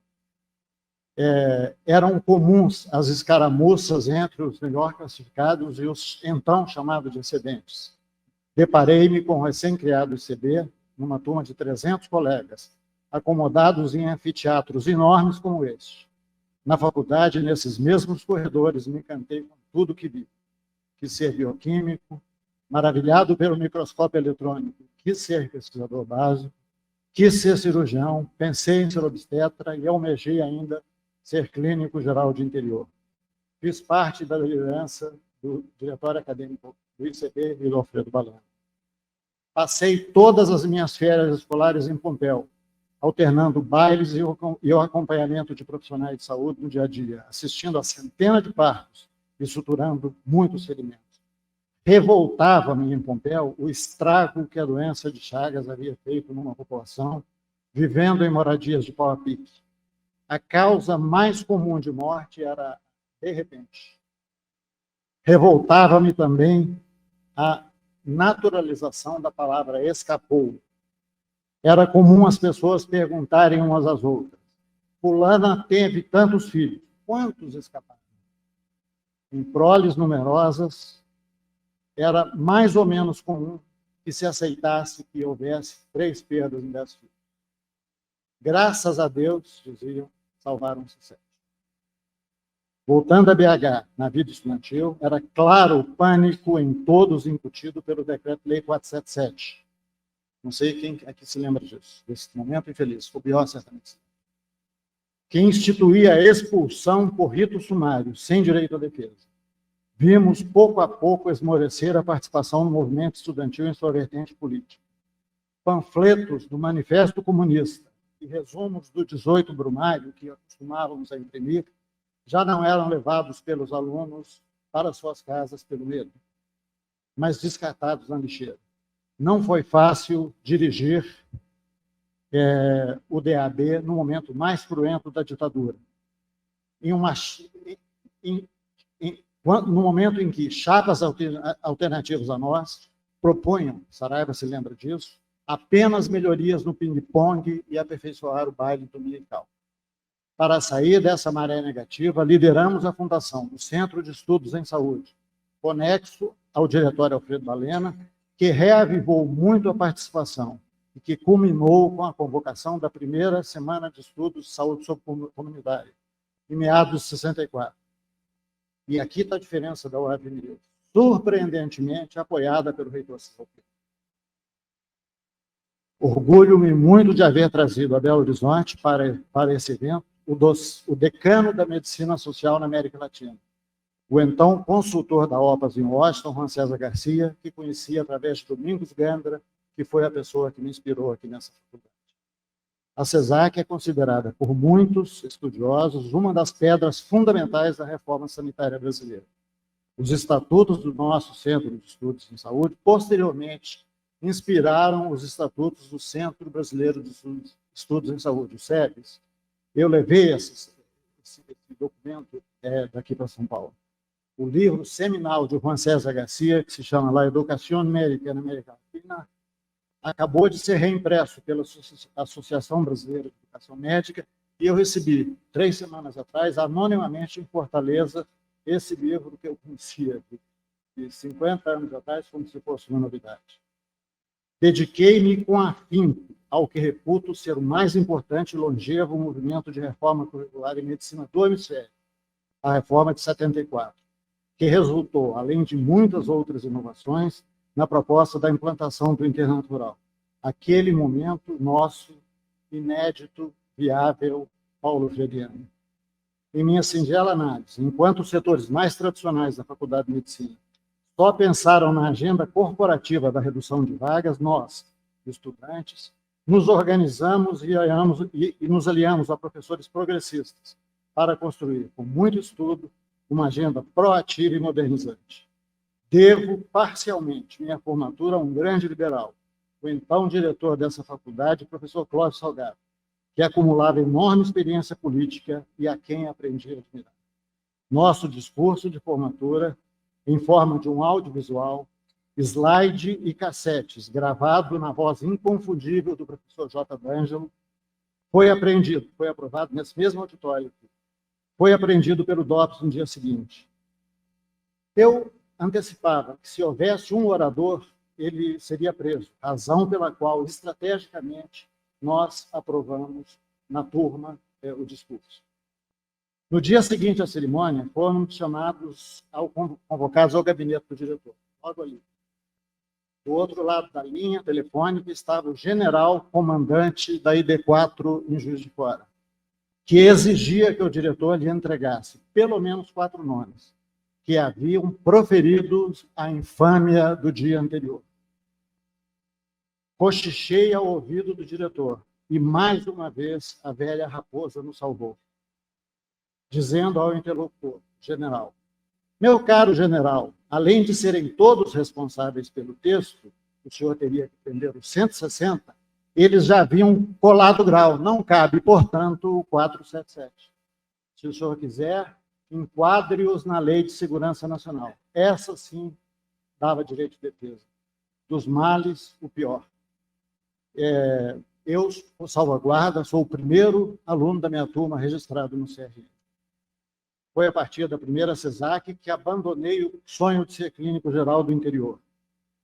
Eram comuns as escaramuças entre os melhor classificados e os então chamados de excedentes. Deparei-me com o recém-criado ICB, numa turma de 300 colegas, acomodados em anfiteatros enormes como este. Na faculdade, nesses mesmos corredores, me encantei com tudo que vi. Quis ser bioquímico, maravilhado pelo microscópio eletrônico, quis ser pesquisador básico, quis ser cirurgião, pensei em ser obstetra e almejei ainda ser clínico geral de interior. Fiz parte da liderança do diretório acadêmico do ICB e do Alfredo Balano. Passei todas as minhas férias escolares em Pompéu, alternando bailes e o acompanhamento de profissionais de saúde no dia a dia, assistindo a centenas de partos e suturando muitos ferimentos. Revoltava-me em Pompéu o estrago que a doença de Chagas havia feito numa população vivendo em moradias de pau a pique. A causa mais comum de morte era de repente. Revoltava-me também a naturalização da palavra escapou. Era comum as pessoas perguntarem umas às outras: fulana teve tantos filhos, quantos escaparam? Em proles numerosas, era mais ou menos comum que se aceitasse que houvesse 3 perdas em 10 filhos. Graças a Deus, diziam, salvaram-se 7. Voltando a BH, na vida estudantil, era claro o pânico em todos incutido pelo Decreto-Lei 477. Não sei quem aqui se lembra disso, desse momento infeliz, o Bió certamente. Que instituía a expulsão por rito sumário, sem direito à defesa. Vimos, pouco a pouco, esmorecer a participação no movimento estudantil em sua vertente política. Panfletos do Manifesto Comunista e resumos do 18 Brumário, que acostumávamos a imprimir, já não eram levados pelos alunos para suas casas pelo medo, mas descartados na lixeira. Não foi fácil dirigir o DAB no momento mais cruento da ditadura. no momento em que chapas alternativas a nós propunham, Saraiva se lembra disso, apenas melhorias no ping-pong e aperfeiçoar o baile dominical. Para sair dessa maré negativa, lideramos a fundação do Centro de Estudos em Saúde, conexo ao Diretório Alfredo Balena, que reavivou muito a participação e que culminou com a convocação da primeira Semana de Estudos de Saúde sobre Comunidade, em meados de 64. E aqui está a diferença da UFMG, surpreendentemente apoiada pelo reitor César Pinto. Orgulho-me muito de haver trazido a Belo Horizonte para esse evento o decano da Medicina Social na América Latina, o então consultor da OPAS em Washington, Juan César Garcia, que conhecia através de Domingos Gandra, que foi a pessoa que me inspirou aqui nessa faculdade. A CESAC é considerada por muitos estudiosos uma das pedras fundamentais da reforma sanitária brasileira. Os estatutos do nosso Centro de Estudos em Saúde, posteriormente, inspiraram os estatutos do Centro Brasileiro de Estudos em Saúde, o SEBS. Eu levei esse documento daqui para São Paulo. O livro seminal de Juan César Garcia, que se chama La Educación Médica na América Latina, acabou de ser reimpresso pela Associação Brasileira de Educação Médica, e eu recebi, 3 semanas atrás, anonimamente em Fortaleza, esse livro que eu conhecia de 50 anos atrás, como se fosse uma novidade. Dediquei-me com afinco ao que reputo ser o mais importante e longevo movimento de reforma curricular em medicina do hemisfério, a reforma de 74, que resultou, além de muitas outras inovações, na proposta da implantação do internato rural. Aquele momento nosso, inédito, viável, Paulo Frediano. Em minha singela análise, enquanto os setores mais tradicionais da Faculdade de Medicina só pensaram na agenda corporativa da redução de vagas, nós, estudantes, nos organizamos e nos aliamos a professores progressistas para construir, com muito estudo, uma agenda proativa e modernizante. Devo, parcialmente, minha formatura a um grande liberal, o então diretor dessa faculdade, o professor Clóvis Salgado, que acumulava enorme experiência política e a quem aprendi a admirar. Nosso discurso de formatura, em forma de um audiovisual, slide e cassetes, gravado na voz inconfundível do professor J. D'Angelo, foi aprovado nesse mesmo auditório aqui. Foi apreendido pelo DOPS no dia seguinte. Eu antecipava que, se houvesse um orador, ele seria preso, razão pela qual, estrategicamente, nós aprovamos na turma o discurso. No dia seguinte à cerimônia, foram convocados ao gabinete do diretor, logo ali. Do outro lado da linha telefônica estava o general comandante da ID4 em Juiz de Fora, que exigia que o diretor lhe entregasse pelo menos 4 nomes, que haviam proferido a infâmia do dia anterior. Cochichei ao ouvido do diretor, e mais uma vez a velha raposa nos salvou, dizendo ao interlocutor, general, meu caro general, além de serem todos responsáveis pelo texto, o senhor teria que prender os 160, eles já haviam colado grau, não cabe, portanto, o 477. Se o senhor quiser, enquadre-os na Lei de Segurança Nacional. Essa, sim, dava direito de defesa. Dos males, o pior. Eu, por salvaguarda, sou o primeiro aluno da minha turma registrado no CRM. Foi a partir da primeira CESAC que abandonei o sonho de ser clínico geral do interior.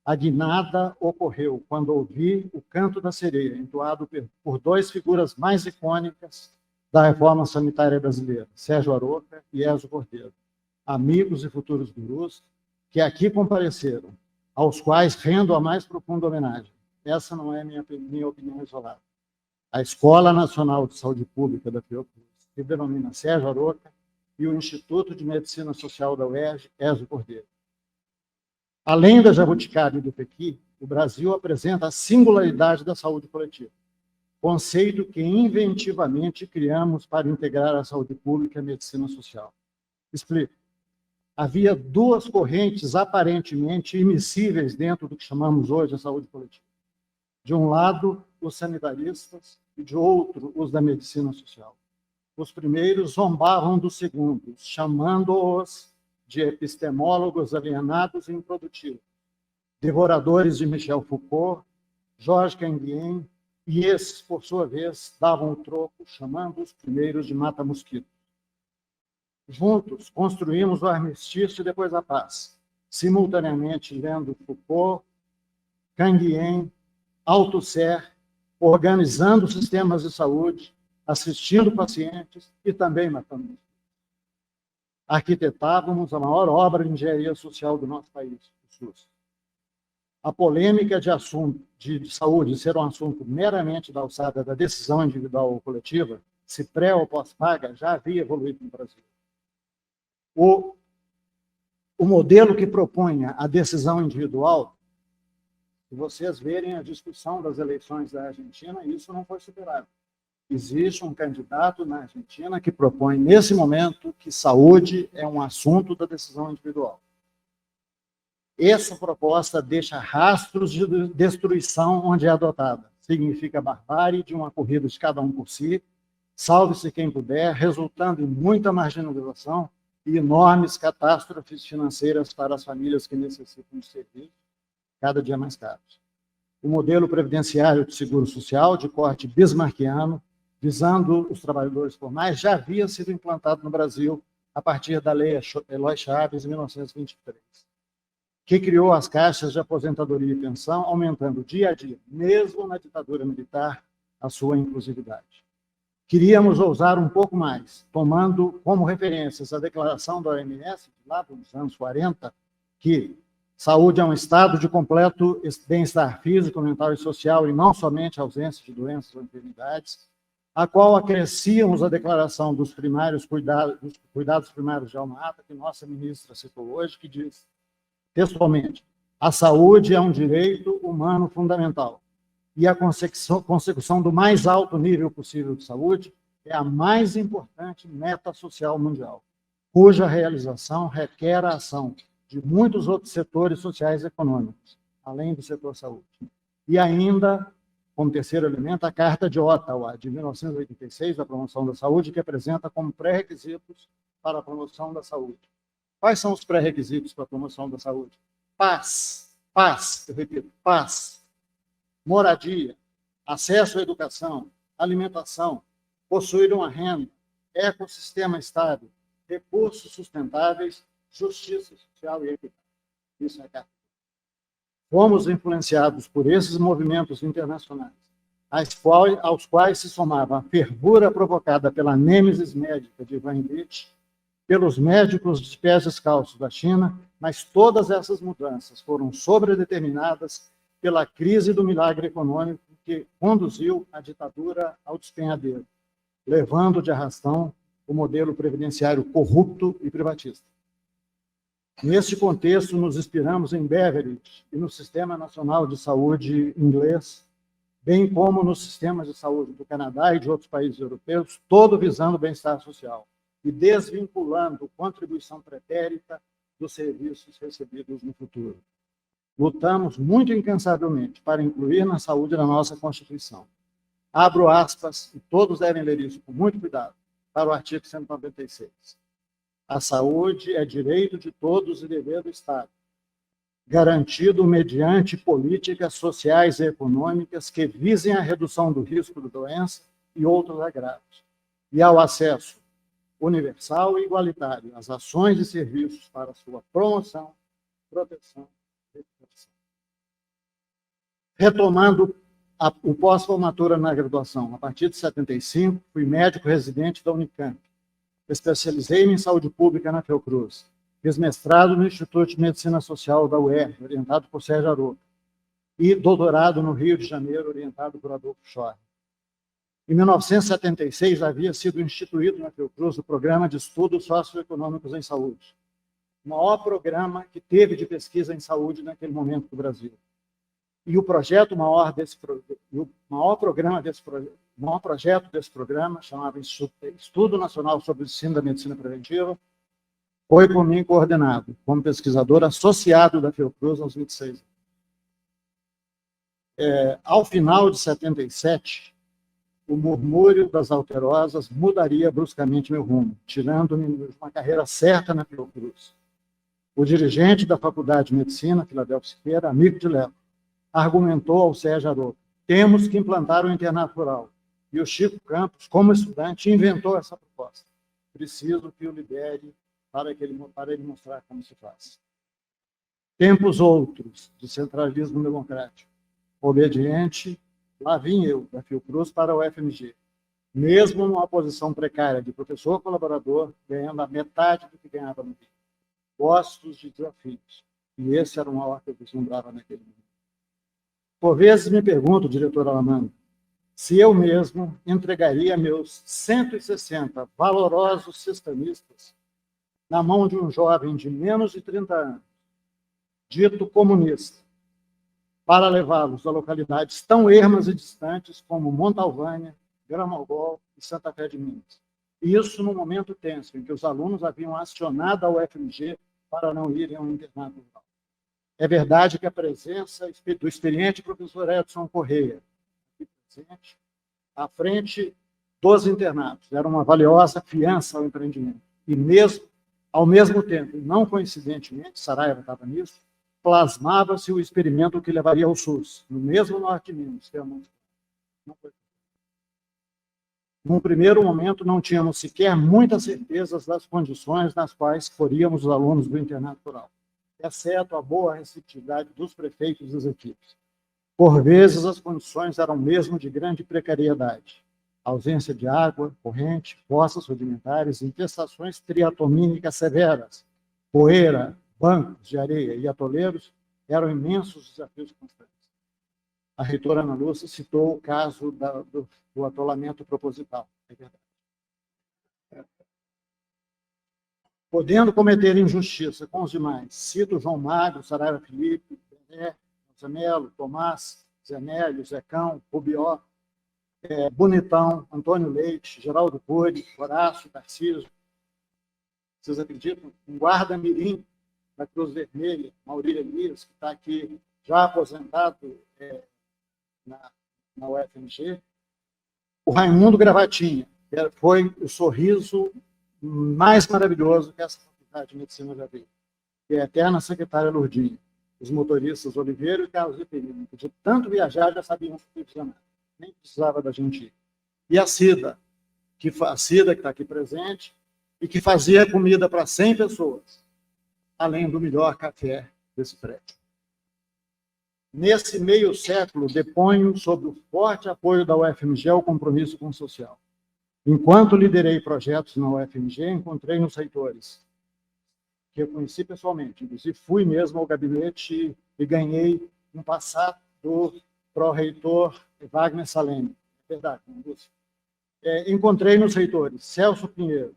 A guinada ocorreu quando ouvi o Canto da Sereia, entoado por 2 figuras mais icônicas da reforma sanitária brasileira, Sérgio Aroca e Ezio Cordeiro, amigos e futuros gurus que aqui compareceram, aos quais rendo a mais profunda homenagem. Essa não é minha opinião isolada. A Escola Nacional de Saúde Pública da Fiocruz, que denomina Sérgio Aroca, e o Instituto de Medicina Social da UERJ, Ezio Cordeiro. Além da jabuticaba e do pequi, o Brasil apresenta a singularidade da saúde coletiva, conceito que inventivamente criamos para integrar a saúde pública e a medicina social. Explico. Havia 2 correntes aparentemente imissíveis dentro do que chamamos hoje a saúde coletiva. De um lado, os sanitaristas, e de outro, os da medicina social. Os primeiros zombavam dos segundos, chamando-os de epistemólogos alienados e improdutivos, devoradores de Michel Foucault, Georges Canguien, e esses, por sua vez, davam o troco, chamando os primeiros de mata-mosquitos. Juntos, construímos o armistício e depois a paz, simultaneamente lendo Foucault, Canguien, Althusser, organizando sistemas de saúde, assistindo pacientes e também matando. Arquitetávamos a maior obra de engenharia social do nosso país, o SUS. A polêmica de saúde ser um assunto meramente da alçada da decisão individual ou coletiva, se pré ou pós-paga, já havia evoluído no Brasil. O modelo que propunha a decisão individual, se vocês verem a discussão das eleições da Argentina, isso não foi superado. Existe um candidato na Argentina que propõe, nesse momento, que saúde é um assunto da decisão individual. Essa proposta deixa rastros de destruição onde é adotada. Significa barbárie de uma corrida de cada um por si, salve-se quem puder, resultando em muita marginalização e enormes catástrofes financeiras para as famílias que necessitam de serviços, cada dia mais caros. O modelo previdenciário de seguro social, de corte bismarckiano, visando os trabalhadores formais, já havia sido implantado no Brasil a partir da Lei Eloy Chaves, em 1923, que criou as caixas de aposentadoria e pensão, aumentando dia a dia, mesmo na ditadura militar, a sua inclusividade. Queríamos ousar um pouco mais, tomando como referências a declaração da OMS, lá dos anos 40, que saúde é um estado de completo bem-estar físico, mental e social, e não somente ausência de doenças ou enfermidades, a qual acrescíamos a declaração dos cuidados primários de alma-ata, que nossa ministra citou hoje, que diz, textualmente, a saúde é um direito humano fundamental e a consecução do mais alto nível possível de saúde é a mais importante meta social mundial, cuja realização requer a ação de muitos outros setores sociais e econômicos, além do setor saúde. E ainda, como terceiro elemento, a Carta de Ottawa, de 1986, da promoção da saúde, que apresenta como pré-requisitos para a promoção da saúde. Quais são os pré-requisitos para a promoção da saúde? Paz, eu repito, paz, moradia, acesso à educação, alimentação, possuir uma renda, ecossistema estável, recursos sustentáveis, justiça social e equidade. Isso é a Carta. Fomos influenciados por esses movimentos internacionais, aos quais se somava a fervura provocada pela nêmesis médica de Ivan Illich, pelos médicos de pés descalços da China, mas todas essas mudanças foram sobredeterminadas pela crise do milagre econômico que conduziu a ditadura ao despenhadeiro, levando de arrastão o modelo previdenciário corrupto e privatista. Neste contexto, nos inspiramos em Beveridge e no Sistema Nacional de Saúde inglês, bem como nos sistemas de saúde do Canadá e de outros países europeus, todo visando o bem-estar social e desvinculando contribuição pretérita dos serviços recebidos no futuro. Lutamos muito incansavelmente para incluir na saúde da nossa Constituição. Abro aspas, e todos devem ler isso com muito cuidado, para o artigo 196. A saúde é direito de todos e dever do Estado, garantido mediante políticas sociais e econômicas que visem a redução do risco de doença e outros agravos, e ao acesso universal e igualitário às ações e serviços para sua promoção, proteção e recuperação. Retomando o pós-formatura na graduação, a partir de 75, fui médico residente da Unicamp. Especializei-me em saúde pública na Fiocruz. Fiz mestrado no Instituto de Medicina Social da UERJ, orientado por Sérgio Aroca, e doutorado no Rio de Janeiro, orientado por Adolfo Schorr. Em 1976, havia sido instituído na Fiocruz o Programa de Estudos Socioeconômicos em Saúde, o maior programa que teve de pesquisa em saúde naquele momento do Brasil. E o maior projeto desse programa, chamava Estudo Nacional sobre o Ensino da Medicina Preventiva, foi por mim coordenado, como pesquisador associado da Fiocruz aos 26 anos. Ao final de 77, o murmúrio das alterosas mudaria bruscamente meu rumo, tirando-me de uma carreira certa na Fiocruz. O dirigente da Faculdade de Medicina, Filadelfo Siqueira, amigo de Léo, argumentou ao Sérgio Aroca: temos que implantar o internato rural. E o Chico Campos, como estudante, inventou essa proposta. Preciso que o lidere para ele mostrar como se faz. Tempos outros de centralismo democrático. Obediente, lá vim eu, da Fiocruz, para o FMG. Mesmo numa posição precária de professor colaborador, ganhando a metade do que ganhava no Rio. Postos de desafios. E esse era o maior que eu vislumbrava naquele momento. Por vezes me pergunto, diretor Alamanda, se eu mesmo entregaria meus 160 valorosos sistemistas na mão de um jovem de menos de 30 anos, dito comunista, para levá-los a localidades tão ermas e distantes como Montalvânia, Gramalgol e Santa Fé de Minas. Isso no momento tenso, em que os alunos haviam acionado a UFMG para não irem ao internato rural. É verdade que a presença do experiente professor Edson Correia, aqui presente, à frente dos internatos, era uma valiosa fiança ao empreendimento. E mesmo, ao mesmo tempo, não coincidentemente, Saraiva estava nisso, plasmava-se o experimento que levaria ao SUS, no mesmo norte de Minas, que é não foi. Num primeiro momento, não tínhamos sequer muitas certezas das condições nas quais poríamos os alunos do internato rural, exceto a boa receptividade dos prefeitos e das equipes. Por vezes, as condições eram mesmo de grande precariedade. Ausência de água, corrente, fossas rudimentares, infestações triatomínicas severas, poeira, bancos de areia e atoleiros eram imensos desafios constantes. A reitora Ana Lúcia citou o caso do atolamento proposital. É verdade. Podendo cometer injustiça com os demais, cito João Magro, Saraiva Felipe, Bené, Zé Melo, Tomás, Zé Nélio, Zecão, Rubió, Bonitão, Antônio Leite, Geraldo Cury, Horácio, Tarcísio. Vocês acreditam? Um guarda-mirim da Cruz Vermelha, Maurílio Elias, que está aqui já aposentado na UFMG. O Raimundo Gravatinha, que foi o sorriso mais maravilhoso que essa faculdade de medicina já viu, que é a eterna secretária Lourdinha. Os motoristas Oliveira e Carlos Eperino, que de tanto viajar já sabiam funcionar, nem precisava da gente ir. E a Cida, que está aqui presente, e que fazia comida para 100 pessoas, além do melhor café desse prédio. Nesse meio século, deponho sobre o forte apoio da UFMG ao compromisso com o social. Enquanto liderei projetos na UFMG, encontrei nos reitores, que eu conheci pessoalmente, inclusive fui mesmo ao gabinete e ganhei um passado do pró-reitor Wagner Saleme. É verdade, Lúcio. Encontrei nos reitores Celso Pinheiro,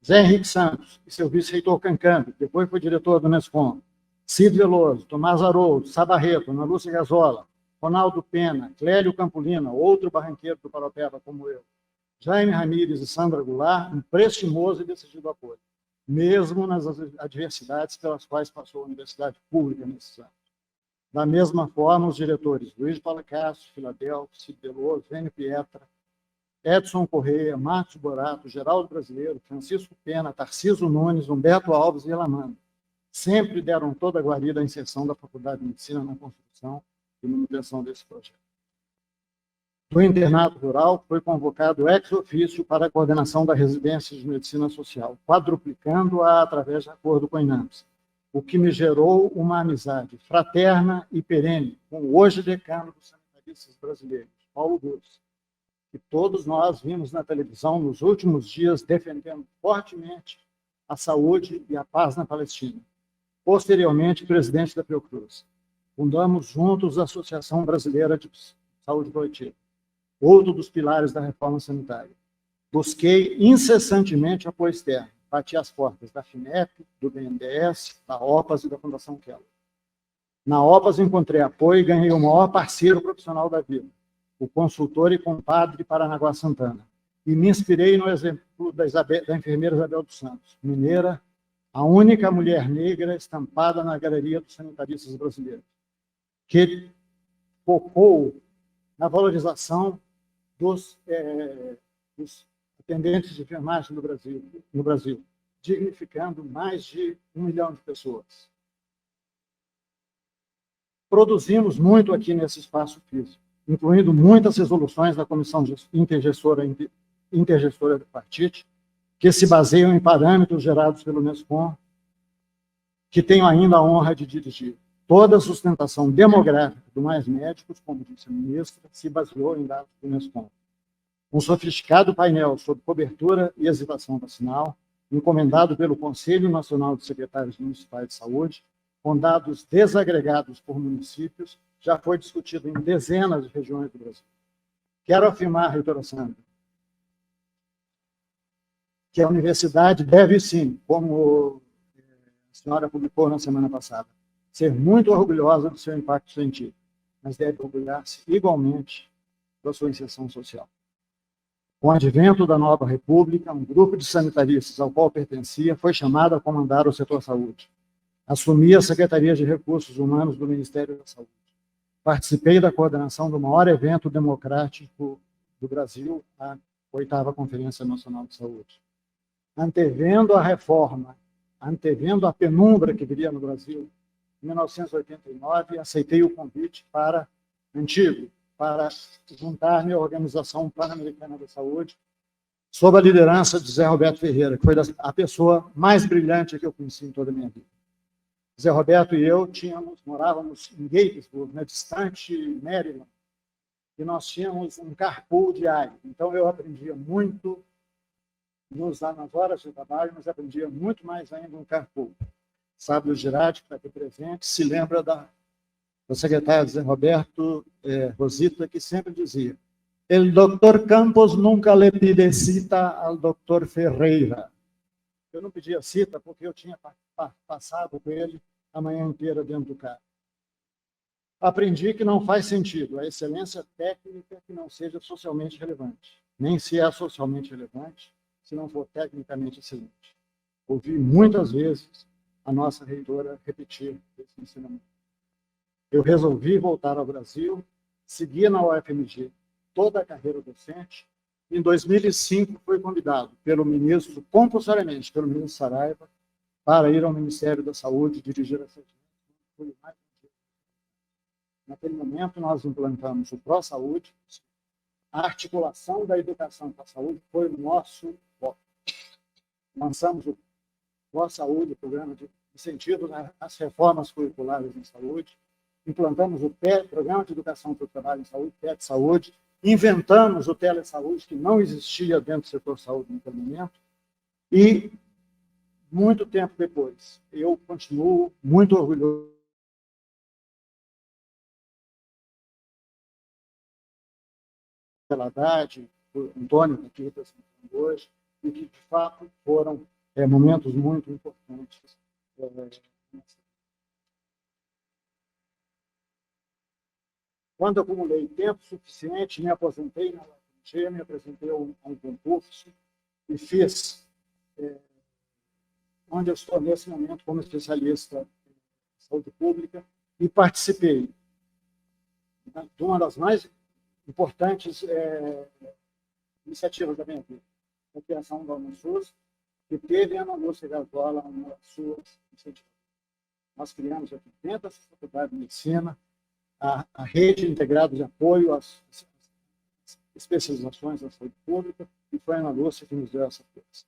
Zé Henrique Santos e seu vice-reitor Cancambi, que depois foi diretor do Nescom, Cid Veloso, Tomás Haroldo, Sabarreto, Ana Lúcia Gazola, Ronaldo Pena, Clélio Campolina, outro barranqueiro do Paropeba como eu, Jaime Ramírez e Sandra Goulart, um prestimoso e decidido apoio, mesmo nas adversidades pelas quais passou a universidade pública nesses anos. Da mesma forma, os diretores Luiz Paulo Castro, Filadelfo, Cid Veloso, Vênio Pietra, Edson Correia, Márcio Borato, Geraldo Brasileiro, Francisco Pena, Tarcísio Nunes, Humberto Alves e Elamanda sempre deram toda a guarida à inserção da Faculdade de Medicina na construção e manutenção desse projeto. Do internato rural, foi convocado ex officio para a coordenação da residência de medicina social, quadruplicando-a através de acordo com a INAMPS, o que me gerou uma amizade fraterna e perene com o hoje decano dos sanitaristas brasileiros, Paulo Guz, que todos nós vimos na televisão nos últimos dias defendendo fortemente a saúde e a paz na Palestina. Posteriormente, presidente da Fiocruz. Fundamos juntos a Associação Brasileira de Saúde Coletiva, outro dos pilares da reforma sanitária. Busquei incessantemente apoio externo, bati as portas da FINEP, do BNDES, da OPAS e da Fundação Keller. Na OPAS encontrei apoio e ganhei o maior parceiro profissional da vida, o consultor e compadre Paranaguá Santana. E me inspirei no exemplo da enfermeira Isabel dos Santos, mineira, a única mulher negra estampada na galeria dos sanitaristas brasileiros, que focou na valorização dos atendentes de enfermagem no Brasil, dignificando mais de 1 milhão de pessoas. Produzimos muito aqui nesse espaço físico, incluindo muitas resoluções da Comissão Intergestora do Partite, que se baseiam em parâmetros gerados pelo Unescom, que tenho ainda a honra de dirigir. Toda a sustentação demográfica do Mais Médicos, como disse a ministra, se baseou em dados do Unescom. Um sofisticado painel sobre cobertura e hesitação vacinal, encomendado pelo Conselho Nacional de Secretários Municipais de Saúde, com dados desagregados por municípios, já foi discutido em dezenas de regiões do Brasil. Quero afirmar, reitora Sandra, que a universidade deve, sim, como a senhora publicou na semana passada, ser muito orgulhosa do seu impacto científico, mas deve orgulhar-se igualmente da sua inserção social. Com o advento da nova república, um grupo de sanitaristas ao qual pertencia foi chamado a comandar o setor saúde. Assumi a Secretaria de Recursos Humanos do Ministério da Saúde. Participei da coordenação do maior evento democrático do Brasil, a 8ª Conferência Nacional de Saúde. Antevendo a reforma, antevendo a penumbra que viria no Brasil, em 1989, aceitei o convite para juntar-me à Organização Pan-Americana da Saúde, sob a liderança de Zé Roberto Ferreira, que foi a pessoa mais brilhante que eu conheci em toda a minha vida. Zé Roberto e eu morávamos em Gatesburg, na distante Maryland, e nós tínhamos um carpool diário. Então, eu aprendia muito nas horas de trabalho, mas aprendia muito mais ainda no carpool. Sábio Girardi, que está aqui presente, se lembra da secretária Zé Roberto Rosita, que sempre dizia: "El doctor Campos nunca le pide cita al doctor Ferreira." Eu não pedia cita porque eu tinha passado com ele a manhã inteira dentro do carro. Aprendi que não faz sentido a excelência técnica que não seja socialmente relevante, nem se é socialmente relevante se não for tecnicamente excelente. Ouvi muitas vezes a nossa reitora repetir esse ensinamento. Eu resolvi voltar ao Brasil, segui na UFMG toda a carreira docente. Em 2005, fui convidado pelo ministro, compulsoriamente pelo ministro Saraiva, para ir ao Ministério da Saúde dirigir essa agência. Naquele momento, nós implantamos o ProSaúde. A articulação da educação com a saúde foi o nosso foco. Lançamos o ProSaúde, o programa de incentivo às reformas curriculares em saúde. Implantamos o Programa de Educação para o Trabalho em Saúde, PET Saúde. Inventamos o telesaúde, que não existia dentro do setor saúde naquele momento. E, muito tempo depois, eu continuo muito orgulhoso pela Haddad, por Antônio, que aqui representando hoje, e que, de fato, foram momentos muito importantes. Quando acumulei tempo suficiente, me aposentei na UFMG, me apresentei a um concurso e fiz, onde eu estou nesse momento como especialista em saúde pública, e participei de uma das mais importantes iniciativas da minha vida, a criação da UNSUS, que teve a Ana Lúcia Gazola nas suas iniciativas. Nós criamos aqui dentro da Faculdade de Medicina a rede integrada de apoio às especializações da saúde pública, e foi a Ana Lúcia que nos deu essa força.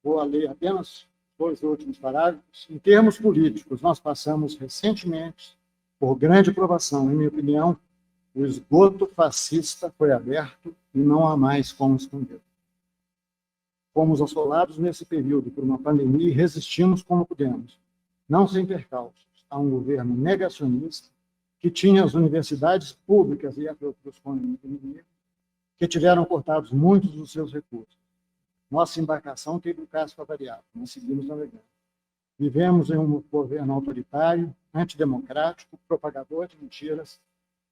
Vou ler apenas 2 últimos parágrafos. Em termos políticos, nós passamos recentemente por grande aprovação. Em minha opinião, o esgoto fascista foi aberto e não há mais como esconder. Fomos assolados nesse período por uma pandemia e resistimos como pudemos, não sem percalços, a um governo negacionista que tinha as universidades públicas e a outros como inimigo, que tiveram cortados muitos dos seus recursos. Nossa embarcação teve o casco avariado, nós seguimos navegando. Vivemos em um governo autoritário, antidemocrático, propagador de mentiras,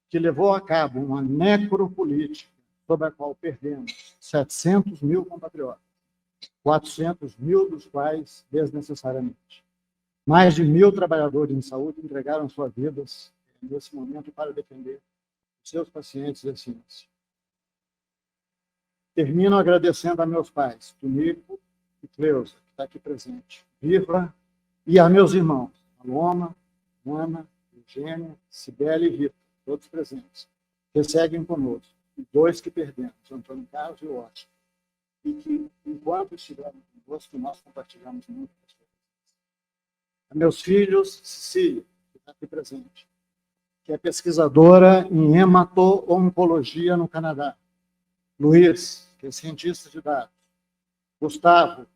que levou a cabo uma necropolítica sobre a qual perdemos 700 mil compatriotas, 400 mil dos quais desnecessariamente. Mais de 1.000 trabalhadores em saúde entregaram suas vidas nesse momento para defender os seus pacientes e a ciência. Termino agradecendo a meus pais, Tunico e Cleusa, que está aqui presente, Viva, e a meus irmãos, Aloma, Ana, Eugênia, Cibele e Rita, todos presentes, que seguem conosco, e 2 que perdemos, Antônio Carlos e Ótimo, e que, enquanto estivermos convosco, nós compartilhamos muito com as pessoas. A meus filhos, Cecília, que está aqui presente, que é pesquisadora em hemato-oncologia no Canadá, Luiz, que é cientista de dados, Gustavo,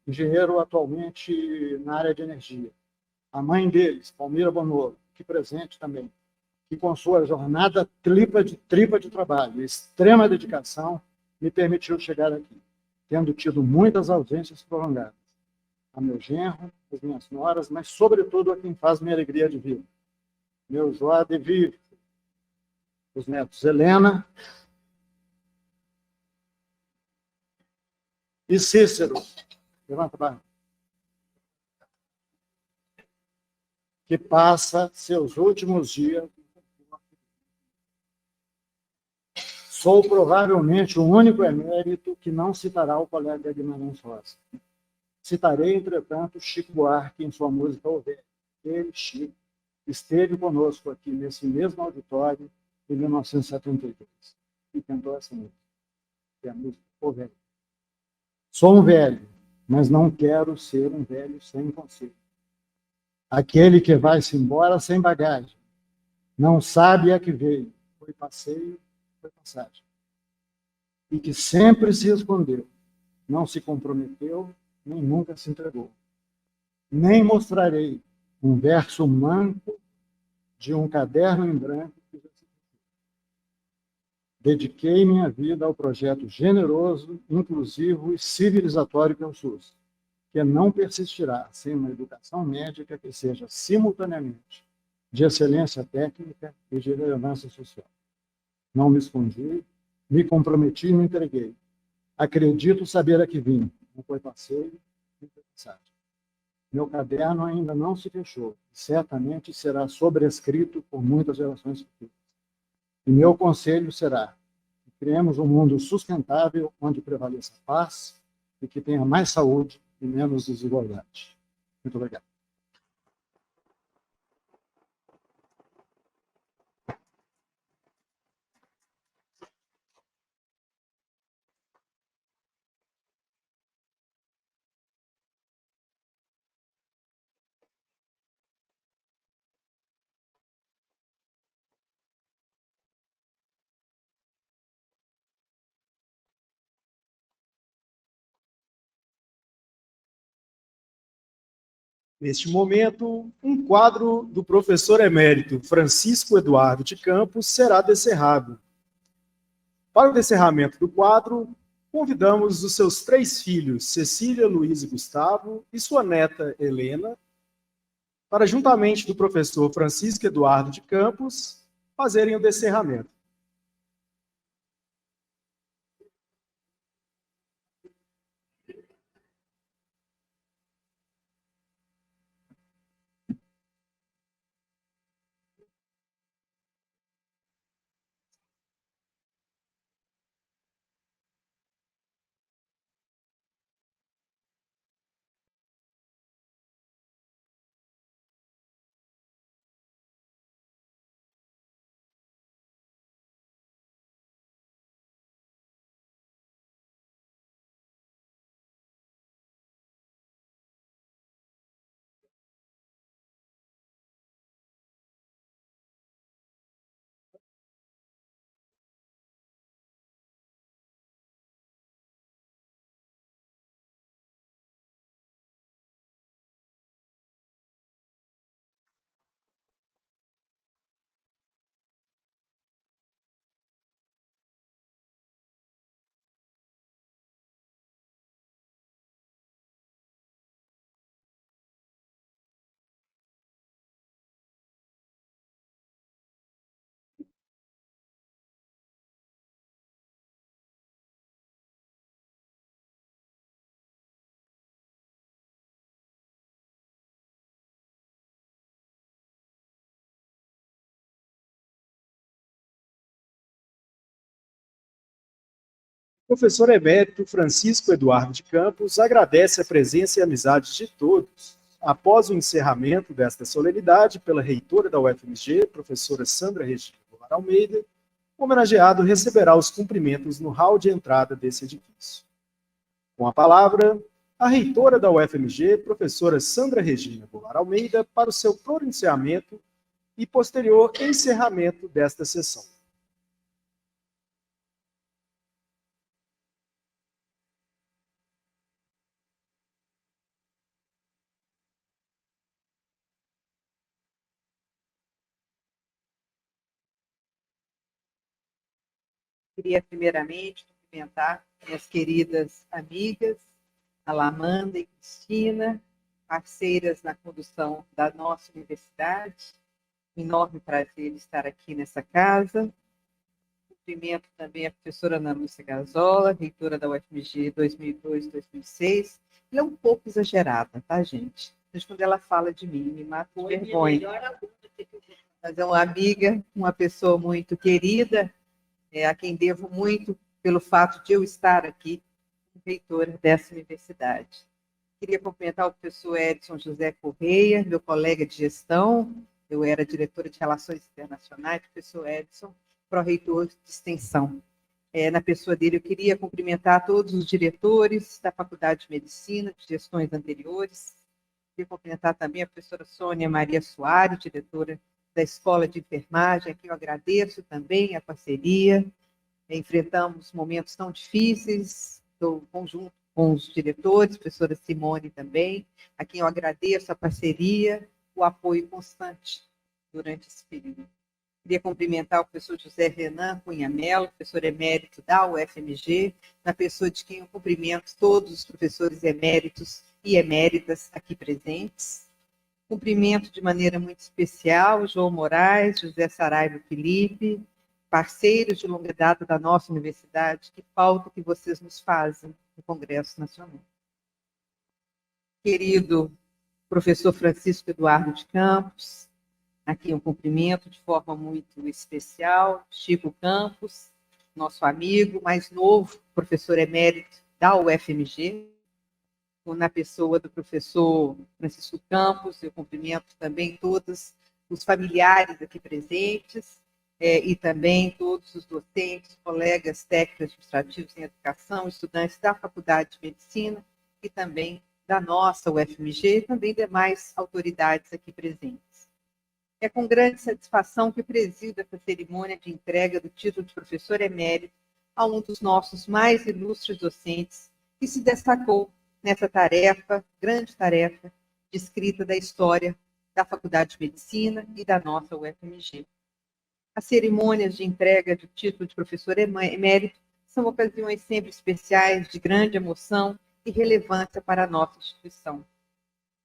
engenheiro atualmente na área de energia, a mãe deles, Palmira Bonoro, que presente também, que com sua jornada tripla de trabalho e extrema dedicação, me permitiu chegar aqui, tendo tido muitas ausências prolongadas. A meu genro, as minhas noras, mas sobretudo a quem faz minha alegria de vida. Meu joie de vivre, os netos Helena e Cícero. Levanta a barra. Que passa seus últimos dias. Sou provavelmente o único emérito que não citará o colega Guimarães Rosa. Citarei, entretanto, Chico Buarque em sua música O Velho. Ele, Chico, esteve conosco aqui nesse mesmo auditório em 1972 e cantou essa música, que é a música O Velho. Sou um velho, mas não quero ser um velho sem conselho. Aquele que vai-se embora sem bagagem, não sabe a que veio, foi passeio, foi passagem. E que sempre se escondeu, não se comprometeu, nem nunca se entregou. Nem mostrarei um verso manco de um caderno em branco que já se fechou. Dediquei minha vida ao projeto generoso, inclusivo e civilizatório que é o SUS, que não persistirá sem uma educação médica que seja simultaneamente de excelência técnica e de relevância social. Não me escondi, me comprometi e me entreguei. Acredito saber a que vim. Não foi passeio, nem foi passagem. Meu caderno ainda não se fechou. Certamente será sobrescrito por muitas gerações futuras. E meu conselho será que criemos um mundo sustentável onde prevaleça a paz e que tenha mais saúde e menos desigualdade. Muito obrigado.
Neste momento, um quadro do professor emérito Francisco Eduardo de Campos será descerrado. Para o descerramento do quadro, convidamos os seus 3 filhos, Cecília, Luiz e Gustavo, e sua neta, Helena, para, juntamente do professor Francisco Eduardo de Campos, fazerem o descerramento. Professor emérito Francisco Eduardo de Campos agradece a presença e amizade de todos. Após o encerramento desta solenidade pela reitora da UFMG, professora Sandra Regina Goulart Almeida, o homenageado receberá os cumprimentos no hall de entrada desse edifício. Com a palavra, a reitora da UFMG, professora Sandra Regina Goulart Almeida, para o seu pronunciamento e posterior encerramento desta sessão.
Queria, primeiramente, cumprimentar minhas queridas amigas, Alamanda e Cristina, parceiras na condução da nossa universidade. Um enorme prazer estar aqui nessa casa. Cumprimento também a professora Ana Lúcia Gazola, reitora da UFMG 2002-2006. Ela é um pouco exagerada, tá, gente? Mas quando ela fala de mim, me mata de vergonha. Mas é uma amiga, uma pessoa muito querida, a quem devo muito pelo fato de eu estar aqui, reitora dessa universidade. Queria cumprimentar o professor Edson José Correia, meu colega de gestão. Eu era diretora de Relações Internacionais, professor Edson, pró-reitor de extensão. Na pessoa dele, eu queria cumprimentar todos os diretores da Faculdade de Medicina, de gestões anteriores. Queria cumprimentar também a professora Sônia Maria Soares, diretora da Escola de Enfermagem, a quem eu agradeço também a parceria. Enfrentamos momentos tão difíceis, do conjunto com os diretores, professora Simone também, a quem eu agradeço a parceria, o apoio constante durante esse período. Queria cumprimentar o professor José Renan Cunha Mello, professor emérito da UFMG, na pessoa de quem eu cumprimento todos os professores eméritos e eméritas aqui presentes. Cumprimento de maneira muito especial João Moraes, José Saraiva Felipe, parceiros de longa data da nossa universidade, que falta que vocês nos fazem no Congresso Nacional. Querido professor Francisco Eduardo de Campos, aqui um cumprimento de forma muito especial, Chico Campos, nosso amigo mais novo, professor emérito da UFMG, na pessoa do professor Francisco Campos, eu cumprimento também todos os familiares aqui presentes, e também todos os docentes, colegas técnicos administrativos em educação, estudantes da Faculdade de Medicina e também da nossa UFMG e também demais autoridades aqui presentes. É com grande satisfação que presido essa cerimônia de entrega do título de professor emérito a um dos nossos mais ilustres docentes que se destacou nessa tarefa, grande tarefa, de escrita da história da Faculdade de Medicina e da nossa UFMG. As cerimônias de entrega do título de professor emérito são ocasiões sempre especiais, de grande emoção e relevância para a nossa instituição.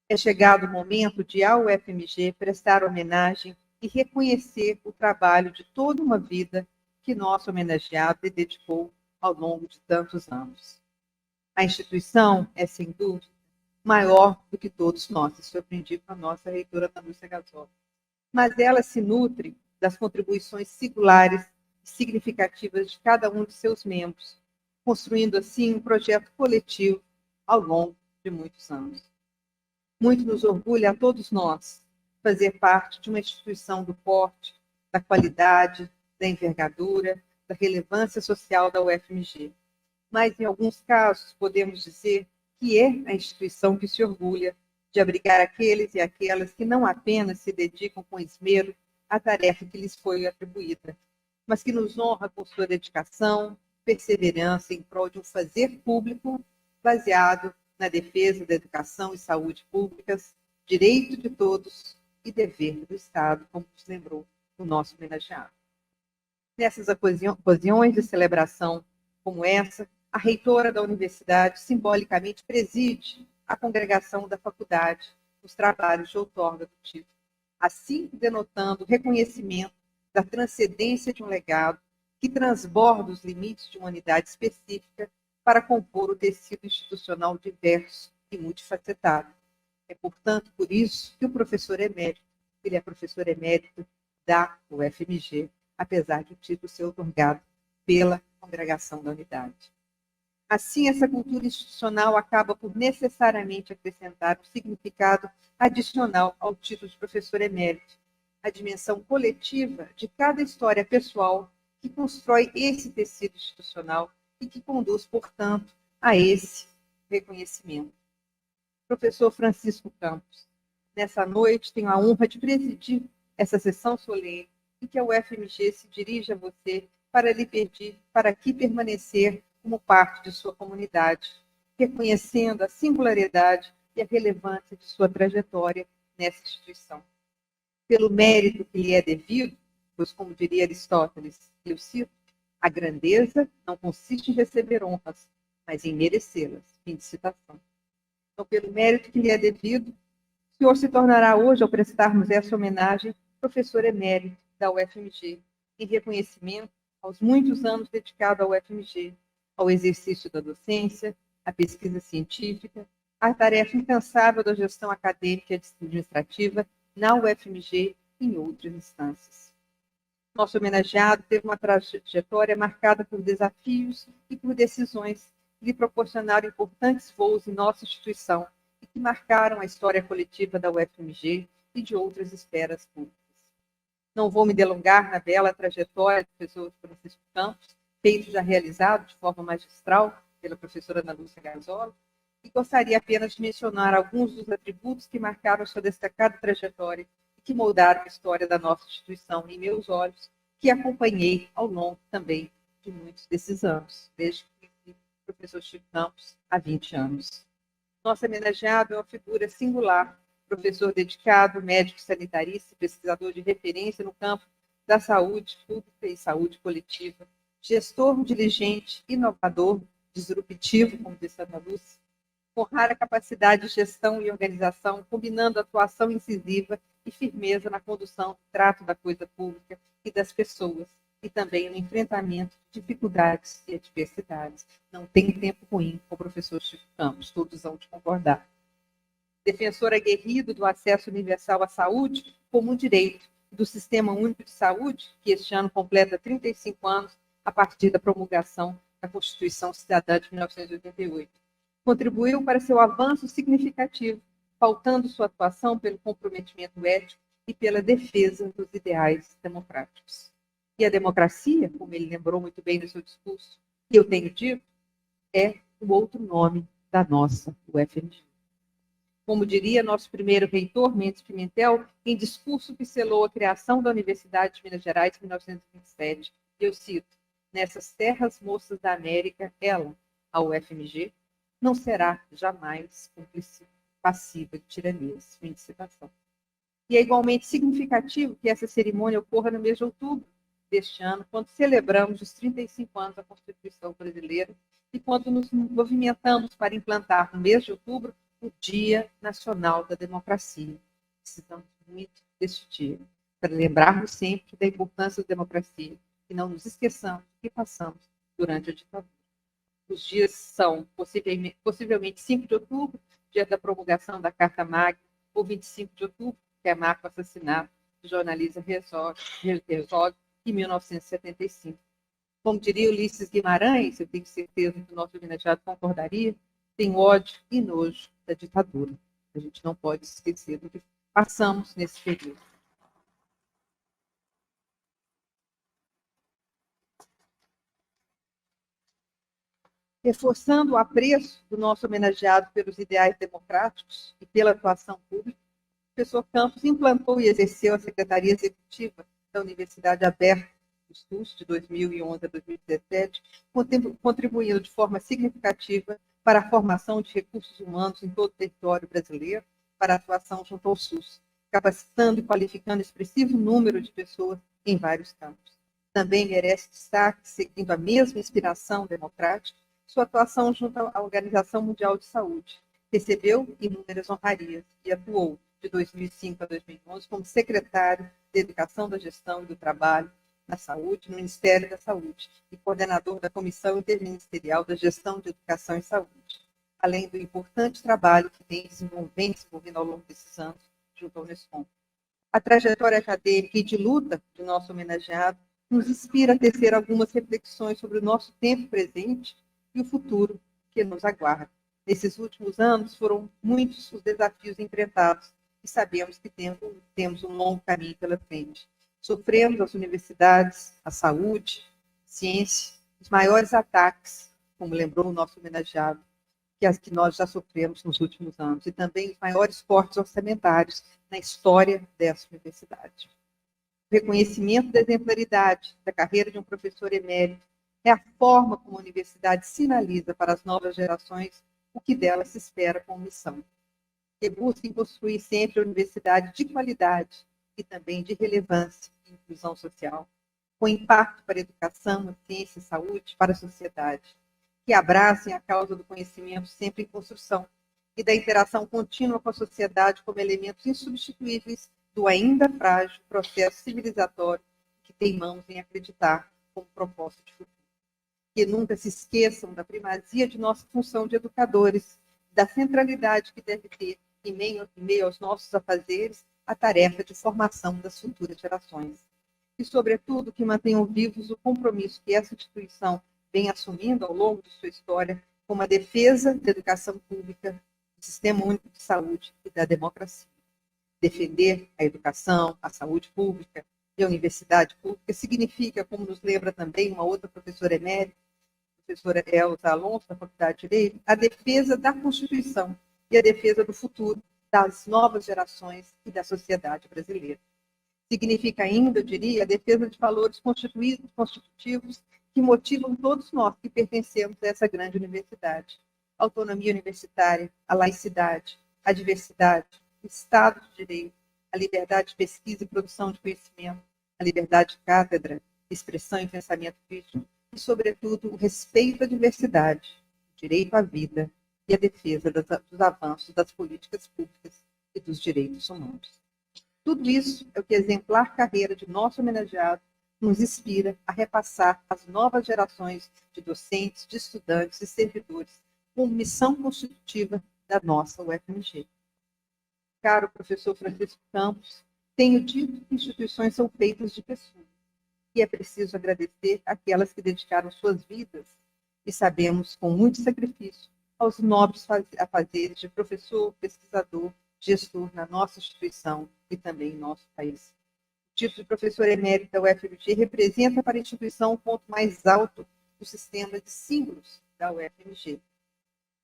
É chegado o momento de a UFMG prestar homenagem e reconhecer o trabalho de toda uma vida que nosso homenageado lhe dedicou ao longo de tantos anos. A instituição é, sem dúvida, maior do que todos nós, isso eu aprendi com a nossa reitora Ana Lúcia Gazola. Mas ela se nutre das contribuições singulares e significativas de cada um de seus membros, construindo assim um projeto coletivo ao longo de muitos anos. Muito nos orgulha a todos nós fazer parte de uma instituição do porte, da qualidade, da envergadura, da relevância social da UFMG. Mas, em alguns casos, podemos dizer que é a instituição que se orgulha de abrigar aqueles e aquelas que não apenas se dedicam com esmero à tarefa que lhes foi atribuída, mas que nos honra com sua dedicação, perseverança em prol de um fazer público baseado na defesa da educação e saúde públicas, direito de todos e dever do Estado, como nos lembrou o nosso homenageado. Nessas ocasiões de celebração como essa, a reitora da universidade simbolicamente preside a congregação da faculdade nos trabalhos de outorga do título, assim denotando o reconhecimento da transcendência de um legado que transborda os limites de uma unidade específica para compor o tecido institucional diverso e multifacetado. É, portanto, por isso que o professor emérito, ele é professor emérito da UFMG, apesar de o título ser otorgado pela congregação da unidade. Assim, essa cultura institucional acaba por necessariamente acrescentar um significado adicional ao título de professor emérito, a dimensão coletiva de cada história pessoal que constrói esse tecido institucional e que conduz, portanto, a esse reconhecimento. Professor Francisco Campos, nessa noite tenho a honra de presidir essa sessão solene em que a UFMG se dirige a você para lhe pedir para aqui permanecer como parte de sua comunidade, reconhecendo a singularidade e a relevância de sua trajetória nessa instituição. Pelo mérito que lhe é devido, pois, como diria Aristóteles, eu cito, a grandeza não consiste em receber honras, mas em merecê-las. Fim de citação. Então, pelo mérito que lhe é devido, o senhor se tornará hoje, ao prestarmos essa homenagem, professor emérito da UFMG, em reconhecimento aos muitos anos dedicados ao UFMG, ao exercício da docência, à pesquisa científica, à tarefa incansável da gestão acadêmica e administrativa na UFMG e em outras instâncias. Nosso homenageado teve uma trajetória marcada por desafios e por decisões que lhe proporcionaram importantes voos em nossa instituição e que marcaram a história coletiva da UFMG e de outras esferas públicas. Não vou me delongar na bela trajetória do professor Francisco Campos, feito já realizado de forma magistral pela professora Ana Lúcia Garzolo, e gostaria apenas de mencionar alguns dos atributos que marcaram sua destacada trajetória e que moldaram a história da nossa instituição em meus olhos, que acompanhei ao longo também de muitos desses anos, desde que fui professor Chico Campos há 20 anos. Nosso homenageado é uma figura singular, professor dedicado, médico sanitarista, pesquisador de referência no campo da saúde pública e saúde coletiva, gestor diligente, inovador, disruptivo, como disse a Ana Lúcia, com rara capacidade de gestão e organização, combinando atuação incisiva e firmeza na condução do trato da coisa pública e das pessoas, e também no enfrentamento de dificuldades e adversidades. Não tem tempo ruim com o professor Chico Campos, todos vão te concordar. Defensor aguerrido do acesso universal à saúde como um direito, do Sistema Único de Saúde, que este ano completa 35 anos a partir da promulgação da Constituição Cidadã de 1988. Contribuiu para seu avanço significativo, pautando sua atuação pelo comprometimento ético e pela defesa dos ideais democráticos. E a democracia, como ele lembrou muito bem no seu discurso, que eu tenho dito, é o outro nome da nossa UFMG. Como diria nosso primeiro reitor, Mendes Pimentel, em discurso que selou a criação da Universidade de Minas Gerais em 1927, eu cito, nessas terras moças da América, ela, a UFMG, não será jamais cúmplice passiva de tiranias. Fim de citação. E é igualmente significativo que essa cerimônia ocorra no mês de outubro deste ano, quando celebramos os 35 anos da Constituição brasileira e quando nos movimentamos para implantar no mês de outubro o Dia Nacional da Democracia. Precisamos muito deste dia, para lembrarmos sempre da importância da democracia e não nos esqueçamos do que passamos durante a ditadura. Os dias são possivelmente 5 de outubro, dia da promulgação da Carta Magna, ou 25 de outubro, que marca o assassinato do jornalista Herzog, em 1975. Como diria Ulisses Guimarães, eu tenho certeza que o nosso homenageado concordaria, tem ódio e nojo da ditadura. A gente não pode esquecer do que passamos nesse período. Reforçando o apreço do nosso homenageado pelos ideais democráticos e pela atuação pública, o professor Campos implantou e exerceu a Secretaria Executiva da Universidade Aberta do SUS, de 2011 a 2017, contribuindo de forma significativa para a formação de recursos humanos em todo o território brasileiro, para a atuação junto ao SUS, capacitando e qualificando expressivo número de pessoas em vários campos. Também merece destaque, seguindo a mesma inspiração democrática, sua atuação junto à Organização Mundial de Saúde. Recebeu inúmeras honrarias e atuou de 2005 a 2011 como secretário de Educação, da Gestão e do Trabalho na Saúde, no Ministério da Saúde, e coordenador da Comissão Interministerial da Gestão de Educação e Saúde, além do importante trabalho que vem desenvolvendo ao longo desses anos junto ao Unescom. A trajetória acadêmica e de luta do nosso homenageado nos inspira a tecer algumas reflexões sobre o nosso tempo presente e o futuro que nos aguarda. Nesses últimos anos, foram muitos os desafios enfrentados e sabemos que temos um longo caminho pela frente. Sofremos as universidades, a saúde, a ciência, os maiores ataques, como lembrou o nosso homenageado, que as que nós já sofremos nos últimos anos, e também os maiores cortes orçamentários na história dessa universidade. O reconhecimento da exemplaridade da carreira de um professor emérito é a forma como a universidade sinaliza para as novas gerações o que dela se espera como missão, que busquem construir sempre a universidade de qualidade e também de relevância e inclusão social, com impacto para a educação, a ciência e a saúde, para a sociedade, que abracem a causa do conhecimento sempre em construção e da interação contínua com a sociedade como elementos insubstituíveis do ainda frágil processo civilizatório que teimamos em acreditar como propósito de futuro. Que nunca se esqueçam da primazia de nossa função de educadores, da centralidade que deve ter, em meio aos nossos afazeres, a tarefa de formação das futuras gerações. E, sobretudo, que mantenham vivos o compromisso que essa instituição vem assumindo ao longo de sua história como a defesa da educação pública, do Sistema Único de Saúde e da democracia. Defender a educação, a saúde pública e a universidade pública significa, como nos lembra também uma outra professora emérita, a professora Elza Alonso, da Faculdade de Direito, a defesa da Constituição e a defesa do futuro das novas gerações e da sociedade brasileira. Significa ainda, eu diria, a defesa de valores constitutivos que motivam todos nós que pertencemos a essa grande universidade. A autonomia universitária, a laicidade, a diversidade, o Estado de Direito, a liberdade de pesquisa e produção de conhecimento, a liberdade de cátedra, expressão e pensamento crítico, e, sobretudo, o respeito à diversidade, o direito à vida e a defesa dos avanços das políticas públicas e dos direitos humanos. Tudo isso é o que a exemplar carreira de nosso homenageado nos inspira a repassar às novas gerações de docentes, de estudantes e servidores como missão constitutiva da nossa UFMG. Caro professor Francisco Campos, tenho dito que instituições são feitas de pessoas e é preciso agradecer aquelas que dedicaram suas vidas e sabemos com muito sacrifício aos nobres afazeres de professor, pesquisador, gestor na nossa instituição e também em nosso país. O título de professor emérito da UFMG representa para a instituição o ponto mais alto do sistema de símbolos da UFMG.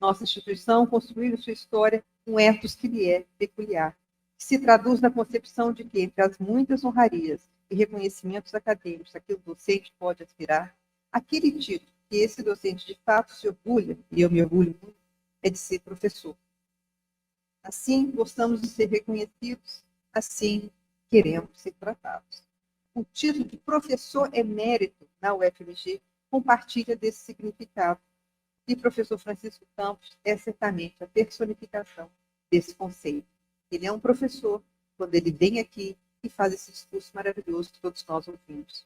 Nossa instituição construiu em sua história um ethos que lhe é peculiar, que se traduz na concepção de que, entre as muitas honrarias e reconhecimentos acadêmicos a que o docente pode aspirar, aquele título que esse docente de fato se orgulha, e eu me orgulho muito, é de ser professor. Assim, gostamos de ser reconhecidos, assim queremos ser tratados. O título de professor emérito na UFMG compartilha desse significado, e professor Francisco Campos é certamente a personificação desse conceito. Ele é um professor quando ele vem aqui e faz esse discurso maravilhoso que todos nós ouvimos.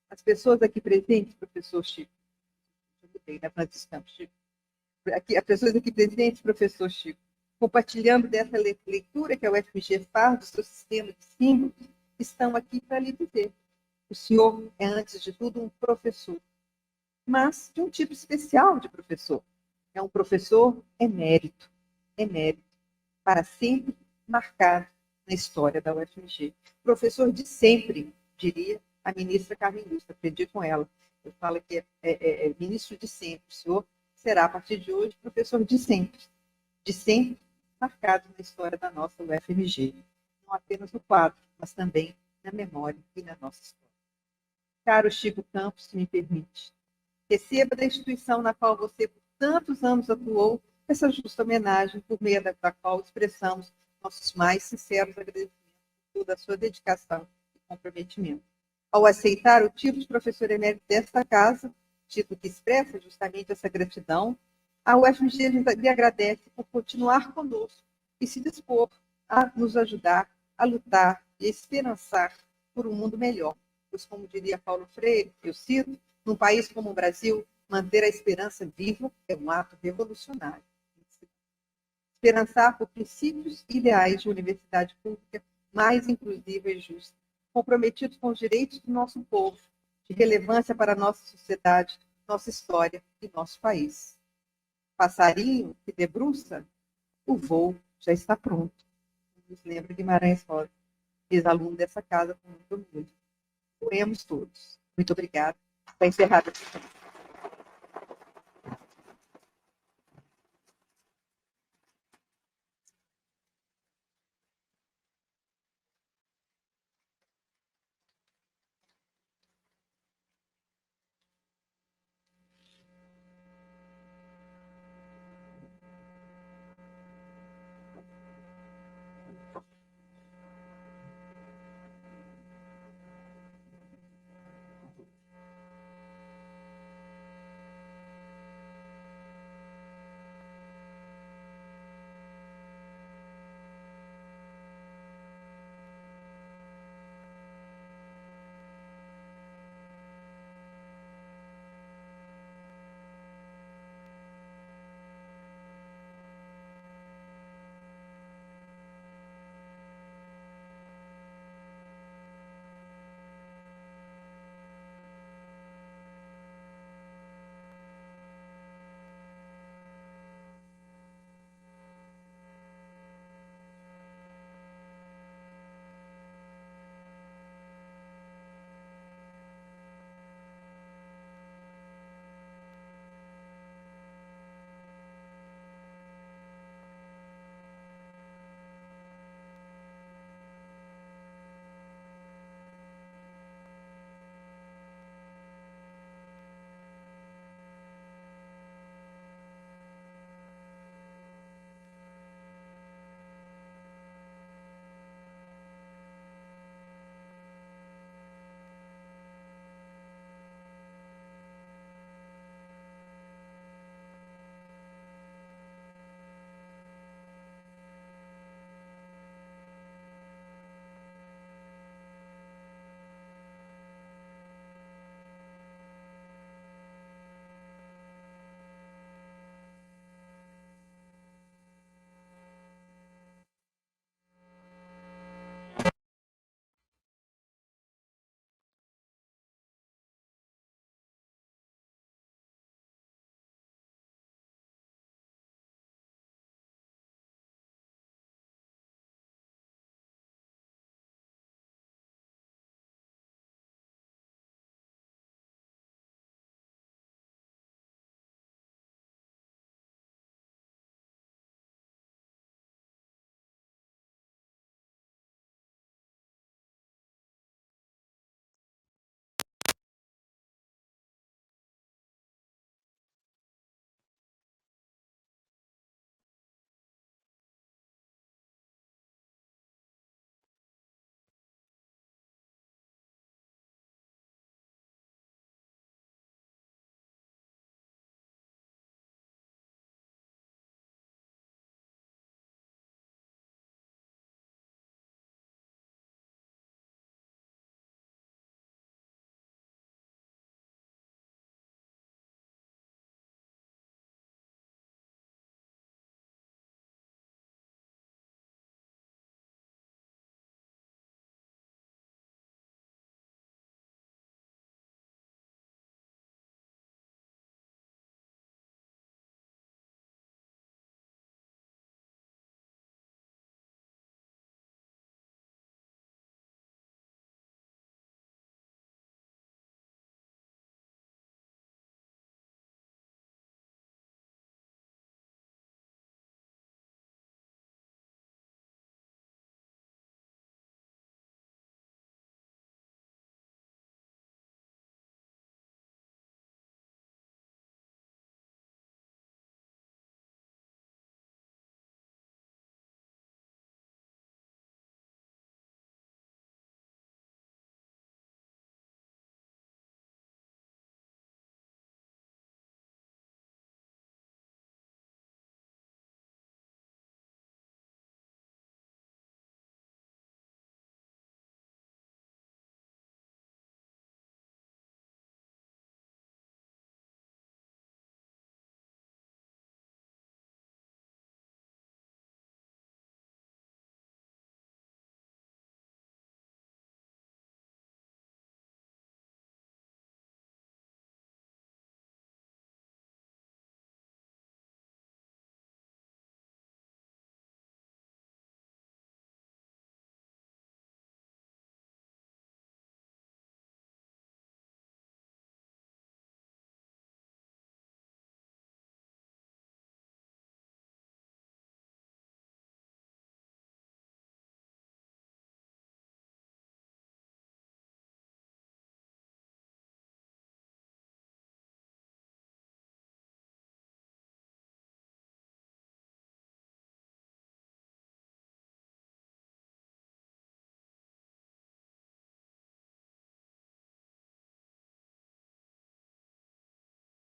As pessoas aqui presentes, professor Chico, Francisco Campos, Chico, as pessoas aqui presentes, professor Chico, compartilhando dessa leitura que a UFMG faz do seu sistema de símbolos, estão aqui para lhe dizer. O senhor é, antes de tudo, um professor, mas de um tipo especial de professor. É um professor emérito, para sempre marcado na história da UFMG. Professor de sempre, diria a ministra Carmen Lúcia, aprendi com ela. Eu falo que é ministro de sempre. O senhor será, a partir de hoje, professor de sempre marcado na história da nossa UFMG. Não apenas no quadro, mas também na memória e na nossa história. Caro Chico Campos, se me permite, receba da instituição na qual você por tantos anos atuou essa justa homenagem por meio da qual expressamos nossos mais sinceros agradecimentos por toda a sua dedicação e comprometimento. Ao aceitar o título de professor emérito desta casa, título que expressa justamente essa gratidão, a UFMG lhe agradece por continuar conosco e se dispor a nos ajudar a lutar e a esperançar por um mundo melhor. Pois, como diria Paulo Freire, eu cito, num país como o Brasil, manter a esperança viva é um ato revolucionário. Esperançar por princípios e ideais de uma universidade pública mais inclusiva e justa, comprometidos com os direitos do nosso povo, de relevância para a nossa sociedade, nossa história e nosso país. Passarinho que debruça, o voo já está pronto. Nos lembra Guimarães Rosa, ex-aluno dessa casa com muito orgulho. Oremos todos. Muito obrigada. Está encerrada a sessão.